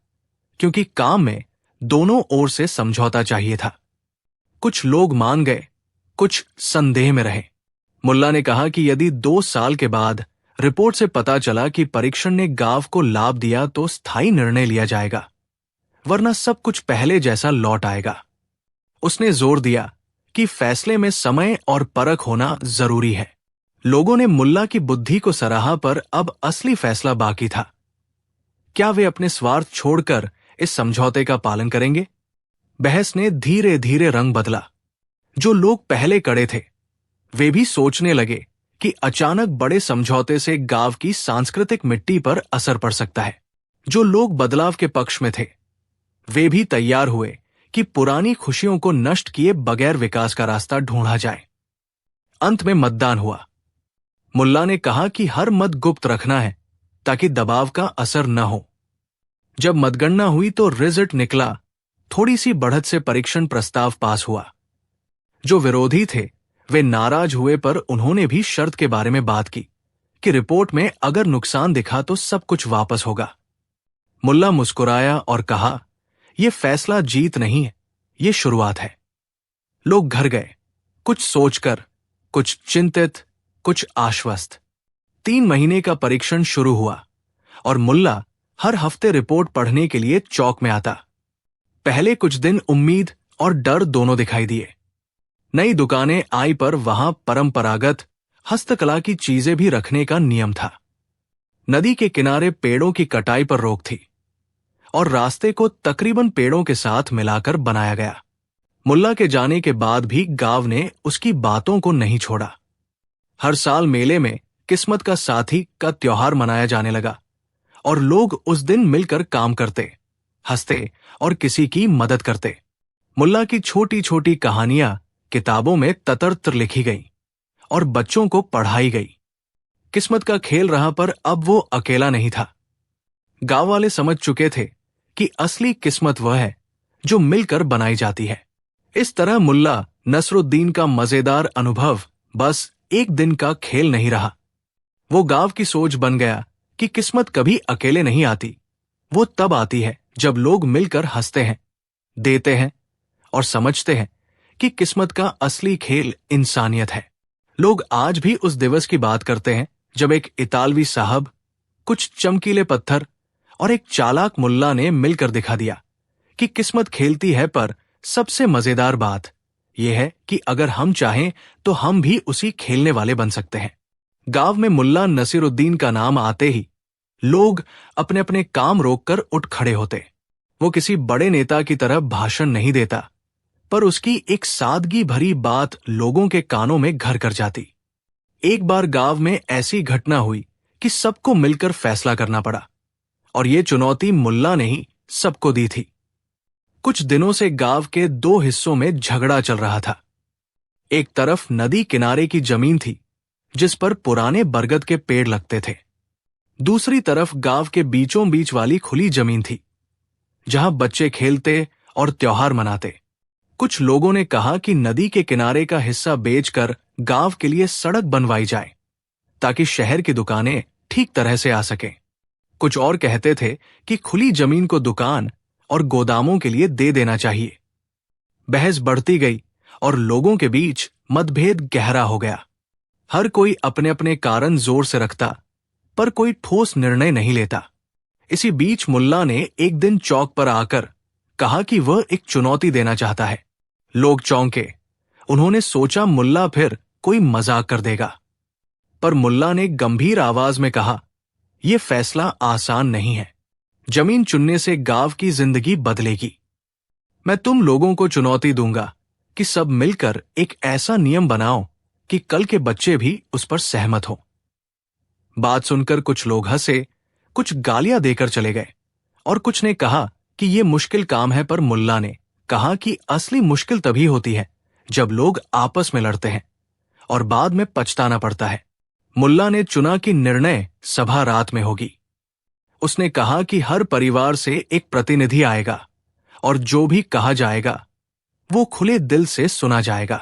क्योंकि काम में दोनों ओर से समझौता चाहिए था। कुछ लोग मान गए, कुछ संदेह में रहे। मुल्ला ने कहा कि यदि 2 साल के बाद रिपोर्ट से पता चला कि परीक्षण ने गांव को लाभ दिया तो स्थायी निर्णय लिया जाएगा, वरना सब कुछ पहले जैसा लौट आएगा। उसने जोर दिया कि फैसले में समय और परख होना जरूरी है। लोगों ने मुल्ला की बुद्धि को सराहा पर अब असली फैसला बाकी था। क्या वे अपने स्वार्थ छोड़कर इस समझौते का पालन करेंगे? बहस ने धीरे धीरे रंग बदला। जो लोग पहले कड़े थे वे भी सोचने लगे कि अचानक बड़े समझौते से गांव की सांस्कृतिक मिट्टी पर असर पड़ सकता है। जो लोग बदलाव के पक्ष में थे वे भी तैयार हुए कि पुरानी खुशियों को नष्ट किए बगैर विकास का रास्ता ढूंढा जाए। अंत में मतदान हुआ। मुल्ला ने कहा कि हर मत गुप्त रखना है ताकि दबाव का असर न हो। जब मतगणना हुई तो रिजल्ट निकला। थोड़ी सी बढ़त से परीक्षण प्रस्ताव पास हुआ। जो विरोधी थे वे नाराज हुए पर उन्होंने भी शर्त के बारे में बात की कि रिपोर्ट में अगर नुकसान दिखा तो सब कुछ वापस होगा। मुल्ला मुस्कुराया और कहा, यह फैसला जीत नहीं है, यह शुरुआत है। लोग घर गए, कुछ सोचकर, कुछ चिंतित, कुछ आश्वस्त। 3 महीने का परीक्षण शुरू हुआ और मुल्ला हर हफ्ते रिपोर्ट पढ़ने के लिए चौक में आता। पहले कुछ दिन उम्मीद और डर दोनों दिखाई दिए। नई दुकानें आई पर वहां परंपरागत हस्तकला की चीजें भी रखने का नियम था। नदी के किनारे पेड़ों की कटाई पर रोक थी और रास्ते को तकरीबन पेड़ों के साथ मिलाकर बनाया गया। मुल्ला के जाने के बाद भी गांव ने उसकी बातों को नहीं छोड़ा। हर साल मेले में किस्मत का साथी का त्योहार मनाया जाने लगा और लोग उस दिन मिलकर काम करते, हंसते और किसी की मदद करते। मुल्ला की छोटी छोटी कहानियां किताबों में ततरतर लिखी गईं और बच्चों को पढ़ाई गई। किस्मत का खेल रहा पर अब वो अकेला नहीं था। गांव वाले समझ चुके थे कि असली किस्मत वह है जो मिलकर बनाई जाती है। इस तरह मुल्ला नसरुद्दीन का मजेदार अनुभव बस एक दिन का खेल नहीं रहा। वो गांव की सोच बन गया कि किस्मत कभी अकेले नहीं आती। वो तब आती है जब लोग मिलकर हंसते हैं, देते हैं और समझते हैं कि किस्मत का असली खेल इंसानियत है। लोग आज भी उस दिवस की बात करते हैं जब एक इतालवी साहब, कुछ चमकीले पत्थर और एक चालाक मुल्ला ने मिलकर दिखा दिया कि किस्मत खेलती है, पर सबसे मजेदार बात यह है कि अगर हम चाहें तो हम भी उसी खेलने वाले बन सकते हैं। गांव में मुल्ला नसीरुद्दीन का नाम आते ही लोग अपने अपने काम रोककर उठ खड़े होते। वो किसी बड़े नेता की तरह भाषण नहीं देता, पर उसकी एक सादगी भरी बात लोगों के कानों में घर कर जाती। एक बार गांव में ऐसी घटना हुई कि सबको मिलकर फैसला करना पड़ा, और ये चुनौती मुल्ला ने ही सबको दी थी। कुछ दिनों से गांव के दो हिस्सों में झगड़ा चल रहा था। एक तरफ नदी किनारे की जमीन थी जिस पर पुराने बरगद के पेड़ लगते थे। दूसरी तरफ गांव के बीचों बीच वाली खुली जमीन थी जहां बच्चे खेलते और त्योहार मनाते। कुछ लोगों ने कहा कि नदी के किनारे का हिस्सा बेचकर गांव के लिए सड़क बनवाई जाए ताकि शहर की दुकानें ठीक तरह से आ सकें। कुछ और कहते थे कि खुली जमीन को दुकान और गोदामों के लिए दे देना चाहिए। बहस बढ़ती गई और लोगों के बीच मतभेद गहरा हो गया। हर कोई अपने अपने कारण जोर से रखता, पर कोई ठोस निर्णय नहीं लेता। इसी बीच मुल्ला ने एक दिन चौक पर आकर कहा कि वह एक चुनौती देना चाहता है। लोग चौंके। उन्होंने सोचा मुल्ला फिर कोई मजाक कर देगा, पर मुल्ला ने गंभीर आवाज में कहा, यह फैसला आसान नहीं है। जमीन चुनने से गांव की जिंदगी बदलेगी। मैं तुम लोगों को चुनौती दूंगा कि सब मिलकर एक ऐसा नियम बनाओ कि कल के बच्चे भी उस पर सहमत हो। बात सुनकर कुछ लोग हंसे, कुछ गालियां देकर चले गए और कुछ ने कहा कि यह मुश्किल काम है, पर मुल्ला ने कहा कि असली मुश्किल तभी होती है जब लोग आपस में लड़ते हैं और बाद में पछताना पड़ता है। मुल्ला ने चुना कि निर्णय सभा रात में होगी। उसने कहा कि हर परिवार से एक प्रतिनिधि आएगा और जो भी कहा जाएगा वो खुले दिल से सुना जाएगा।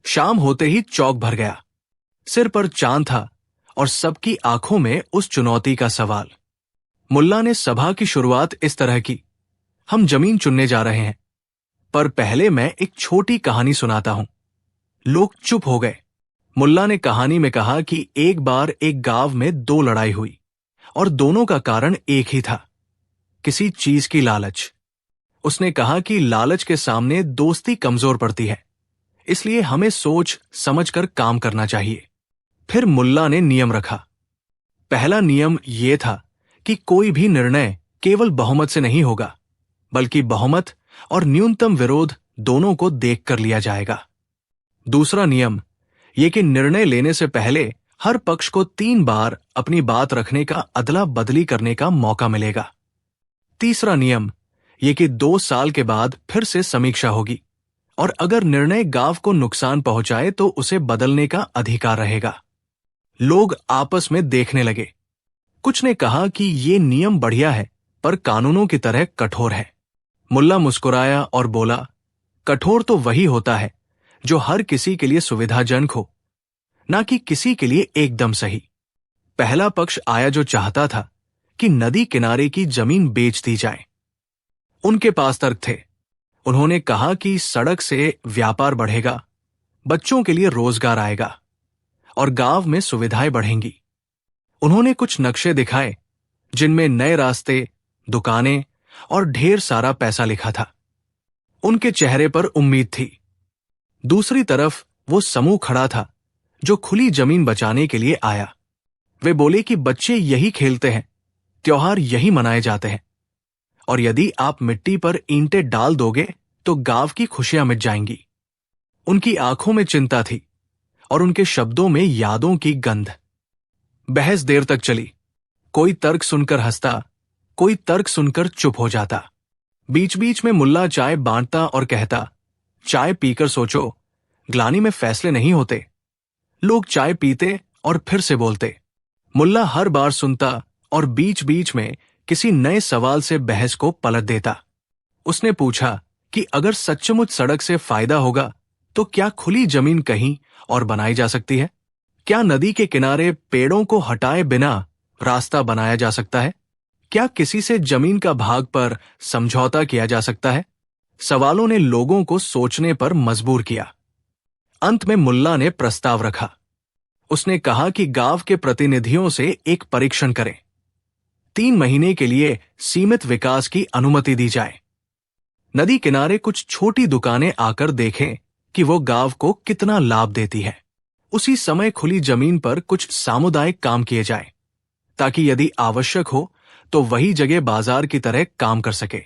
शाम होते ही चौक भर गया। सिर पर चांद था और सबकी आंखों में उस चुनौती का सवाल। मुल्ला ने सभा की शुरुआत इस तरह की, हम जमीन चुनने जा रहे हैं, पर पहले मैं एक छोटी कहानी सुनाता हूं। लोग चुप हो गए। मुल्ला ने कहानी में कहा कि एक बार एक गांव में दो लड़ाई हुई और दोनों का कारण एक ही था, किसी चीज की लालच। उसने कहा कि लालच के सामने दोस्ती कमजोर पड़ती है, इसलिए हमें सोच समझकर काम करना चाहिए। फिर मुल्ला ने नियम रखा। पहला नियम यह था कि कोई भी निर्णय केवल बहुमत से नहीं होगा, बल्कि बहुमत और न्यूनतम विरोध दोनों को देखकर लिया जाएगा। दूसरा नियम यह कि निर्णय लेने से पहले हर पक्ष को 3 बार अपनी बात रखने का अदला बदली करने का मौका मिलेगा। तीसरा नियम यह कि 2 साल के बाद फिर से समीक्षा होगी और अगर निर्णय गांव को नुकसान पहुंचाए तो उसे बदलने का अधिकार रहेगा। लोग आपस में देखने लगे। कुछ ने कहा कि ये नियम बढ़िया है, पर कानूनों की तरह कठोर है। मुल्ला मुस्कुराया और बोला, कठोर तो वही होता है जो हर किसी के लिए सुविधाजनक हो, ना कि किसी के लिए एकदम सही। पहला पक्ष आया जो चाहता था कि नदी किनारे की जमीन बेच दी जाए। उनके पास तर्क थे। उन्होंने कहा कि सड़क से व्यापार बढ़ेगा, बच्चों के लिए रोजगार आएगा और गांव में सुविधाएं बढ़ेंगी। उन्होंने कुछ नक्शे दिखाए जिनमें नए रास्ते, दुकानें और ढेर सारा पैसा लिखा था। उनके चेहरे पर उम्मीद थी। दूसरी तरफ वो समूह खड़ा था जो खुली जमीन बचाने के लिए आया। वे बोले कि बच्चे यही खेलते हैं, त्योहार यही मनाए जाते हैं, और यदि आप मिट्टी पर ईंटें डाल दोगे तो गांव की खुशियां मिट जाएंगी। उनकी आंखों में चिंता थी और उनके शब्दों में यादों की गंध। बहस देर तक चली। कोई तर्क सुनकर हंसता, कोई तर्क सुनकर चुप हो जाता। बीच बीच में मुल्ला चाय बांटता और कहता, चाय पीकर सोचो, ग्लानि में फैसले नहीं होते। लोग चाय पीते और फिर से बोलते। मुल्ला हर बार सुनता और बीच बीच में किसी नए सवाल से बहस को पलट देता। उसने पूछा कि अगर सचमुच सड़क से फायदा होगा तो क्या खुली जमीन कहीं और बनाई जा सकती है? क्या नदी के किनारे पेड़ों को हटाए बिना रास्ता बनाया जा सकता है? क्या किसी से जमीन का भाग पर समझौता किया जा सकता है? सवालों ने लोगों को सोचने पर मजबूर किया। अंत में मुल्ला ने प्रस्ताव रखा। उसने कहा कि गांव के प्रतिनिधियों से एक परीक्षण करें। 3 महीने के लिए सीमित विकास की अनुमति दी जाए। नदी किनारे कुछ छोटी दुकानें आकर देखें कि वो गांव को कितना लाभ देती है। उसी समय खुली जमीन पर कुछ सामुदायिक काम किए जाए, ताकि यदि आवश्यक हो तो वही जगह बाजार की तरह काम कर सके।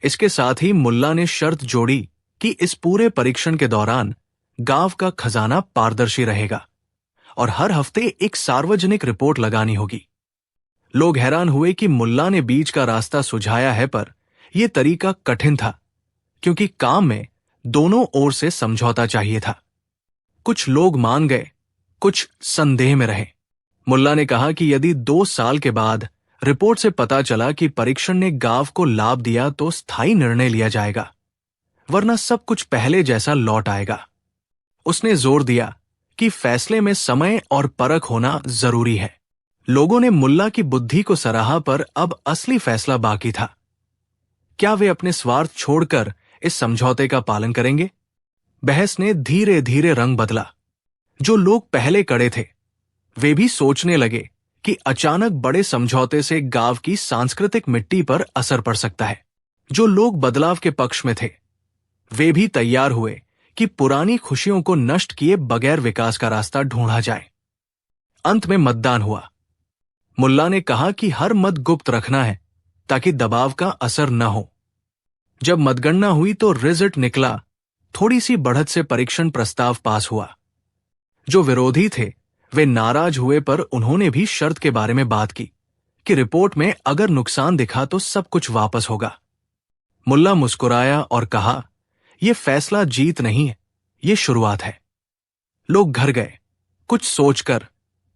इसके साथ ही मुल्ला ने शर्त जोड़ी कि इस पूरे परीक्षण के दौरान गांव का खजाना पारदर्शी रहेगा और हर हफ्ते एक सार्वजनिक रिपोर्ट लगानी होगी। लोग हैरान हुए कि मुल्ला ने बीच का रास्ता सुझाया है, पर यह तरीका कठिन था, क्योंकि काम में दोनों ओर से समझौता चाहिए था। कुछ लोग मान गए, कुछ संदेह में रहे। मुल्ला ने कहा कि यदि 2 साल के बाद रिपोर्ट से पता चला कि परीक्षण ने गांव को लाभ दिया तो स्थायी निर्णय लिया जाएगा, वरना सब कुछ पहले जैसा लौट आएगा। उसने जोर दिया कि फैसले में समय और परख होना जरूरी है। लोगों ने मुल्ला की बुद्धि को सराहा, पर अब असली फैसला बाकी था। क्या वे अपने स्वार्थ छोड़कर इस समझौते का पालन करेंगे? बहस ने धीरे धीरे रंग बदला। जो लोग पहले कड़े थे वे भी सोचने लगे कि अचानक बड़े समझौते से गांव की सांस्कृतिक मिट्टी पर असर पड़ सकता है। जो लोग बदलाव के पक्ष में थे वे भी तैयार हुए कि पुरानी खुशियों को नष्ट किए बगैर विकास का रास्ता ढूंढा जाए। अंत में मतदान हुआ। मुल्ला ने कहा कि हर मत गुप्त रखना है ताकि दबाव का असर न हो। जब मतगणना हुई तो रिजल्ट निकला। थोड़ी सी बढ़त से परीक्षण प्रस्ताव पास हुआ। जो विरोधी थे वे नाराज हुए, पर उन्होंने भी शर्त के बारे में बात की कि रिपोर्ट में अगर नुकसान दिखा तो सब कुछ वापस होगा। मुल्ला मुस्कुराया और कहा, यह फैसला जीत नहीं है, यह शुरुआत है। लोग घर गए, कुछ सोचकर,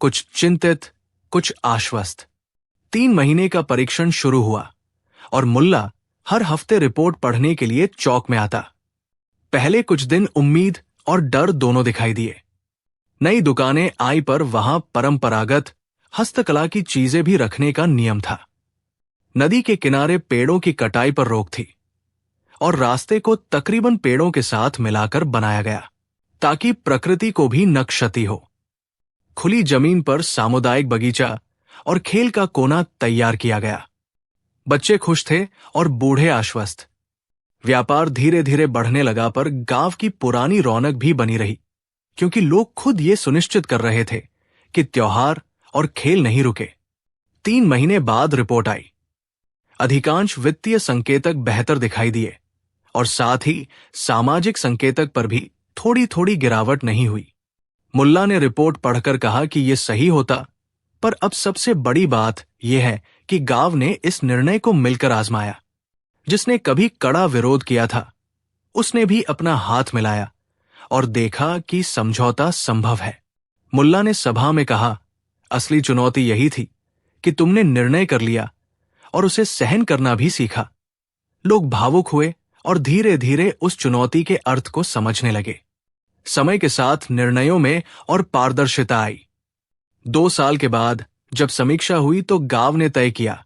कुछ चिंतित, कुछ आश्वस्त। 3 महीने का परीक्षण शुरू हुआ और मुल्ला हर हफ्ते रिपोर्ट पढ़ने के लिए चौक में आता। पहले कुछ दिन उम्मीद और डर दोनों दिखाई दिए। नई दुकानें आई, पर वहां परंपरागत हस्तकला की चीजें भी रखने का नियम था। नदी के किनारे पेड़ों की कटाई पर रोक थी और रास्ते को तकरीबन पेड़ों के साथ मिलाकर बनाया गया ताकि प्रकृति को भी न क्षति हो। खुली जमीन पर सामुदायिक बगीचा और खेल का कोना तैयार किया गया। बच्चे खुश थे और बूढ़े आश्वस्त। व्यापार धीरे धीरे बढ़ने लगा, पर गांव की पुरानी रौनक भी बनी रही, क्योंकि लोग खुद ये सुनिश्चित कर रहे थे कि त्योहार और खेल नहीं रुके। 3 महीने बाद रिपोर्ट आई। अधिकांश वित्तीय संकेतक बेहतर दिखाई दिए और साथ ही सामाजिक संकेतक पर भी थोड़ी थोड़ी गिरावट नहीं हुई। मुल्ला ने रिपोर्ट पढ़कर कहा कि यह सही होता, पर अब सबसे बड़ी बात यह है कि गांव ने इस निर्णय को मिलकर आजमाया। जिसने कभी कड़ा विरोध किया था उसने भी अपना हाथ मिलाया और देखा कि समझौता संभव है। मुल्ला ने सभा में कहा, असली चुनौती यही थी कि तुमने निर्णय कर लिया और उसे सहन करना भी सीखा। लोग भावुक हुए और धीरे धीरे उस चुनौती के अर्थ को समझने लगे। समय के साथ निर्णयों में और पारदर्शिता आई। 2 साल के बाद जब समीक्षा हुई तो गांव ने तय किया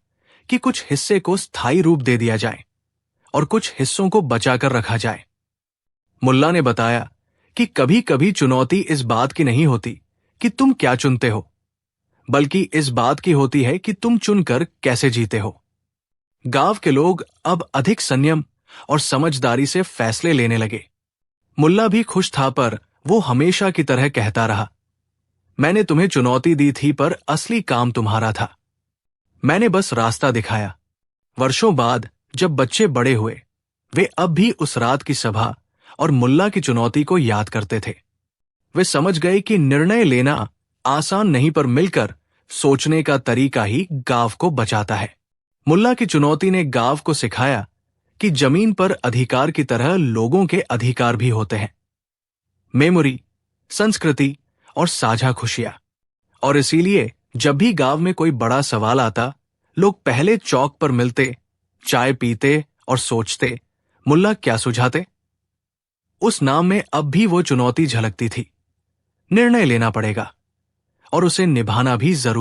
कि कुछ हिस्से को स्थायी रूप दे दिया जाए और कुछ हिस्सों को बचाकर रखा जाए। मुल्ला ने बताया कि कभी कभी चुनौती इस बात की नहीं होती कि तुम क्या चुनते हो, बल्कि इस बात की होती है कि तुम चुनकर कैसे जीते हो। गांव के लोग अब अधिक संयम और समझदारी से फैसले लेने लगे। मुल्ला भी खुश था, पर वो हमेशा की तरह कहता रहा, मैंने तुम्हें चुनौती दी थी, पर असली काम तुम्हारा था। मैंने बस रास्ता दिखाया। वर्षों बाद जब बच्चे बड़े हुए, वे अब भी उस रात की सभा और मुल्ला की चुनौती को याद करते थे। वे समझ गए कि निर्णय लेना आसान नहीं, पर मिलकर सोचने का तरीका ही गांव को बचाता है। मुल्ला की चुनौती ने गांव को सिखाया कि जमीन पर अधिकार की तरह लोगों के अधिकार भी होते हैं। मेमोरी, संस्कृति और साझा खुशियां। और इसीलिए जब भी गांव में कोई बड़ा सवाल आता, लोग पहले चौक पर मिलते, चाय पीते और सोचते, मुल्ला क्या सुझाते। उस नाम में अब भी वो चुनौती झलकती थी, निर्णय लेना पड़ेगा और उसे निभाना भी जरूर।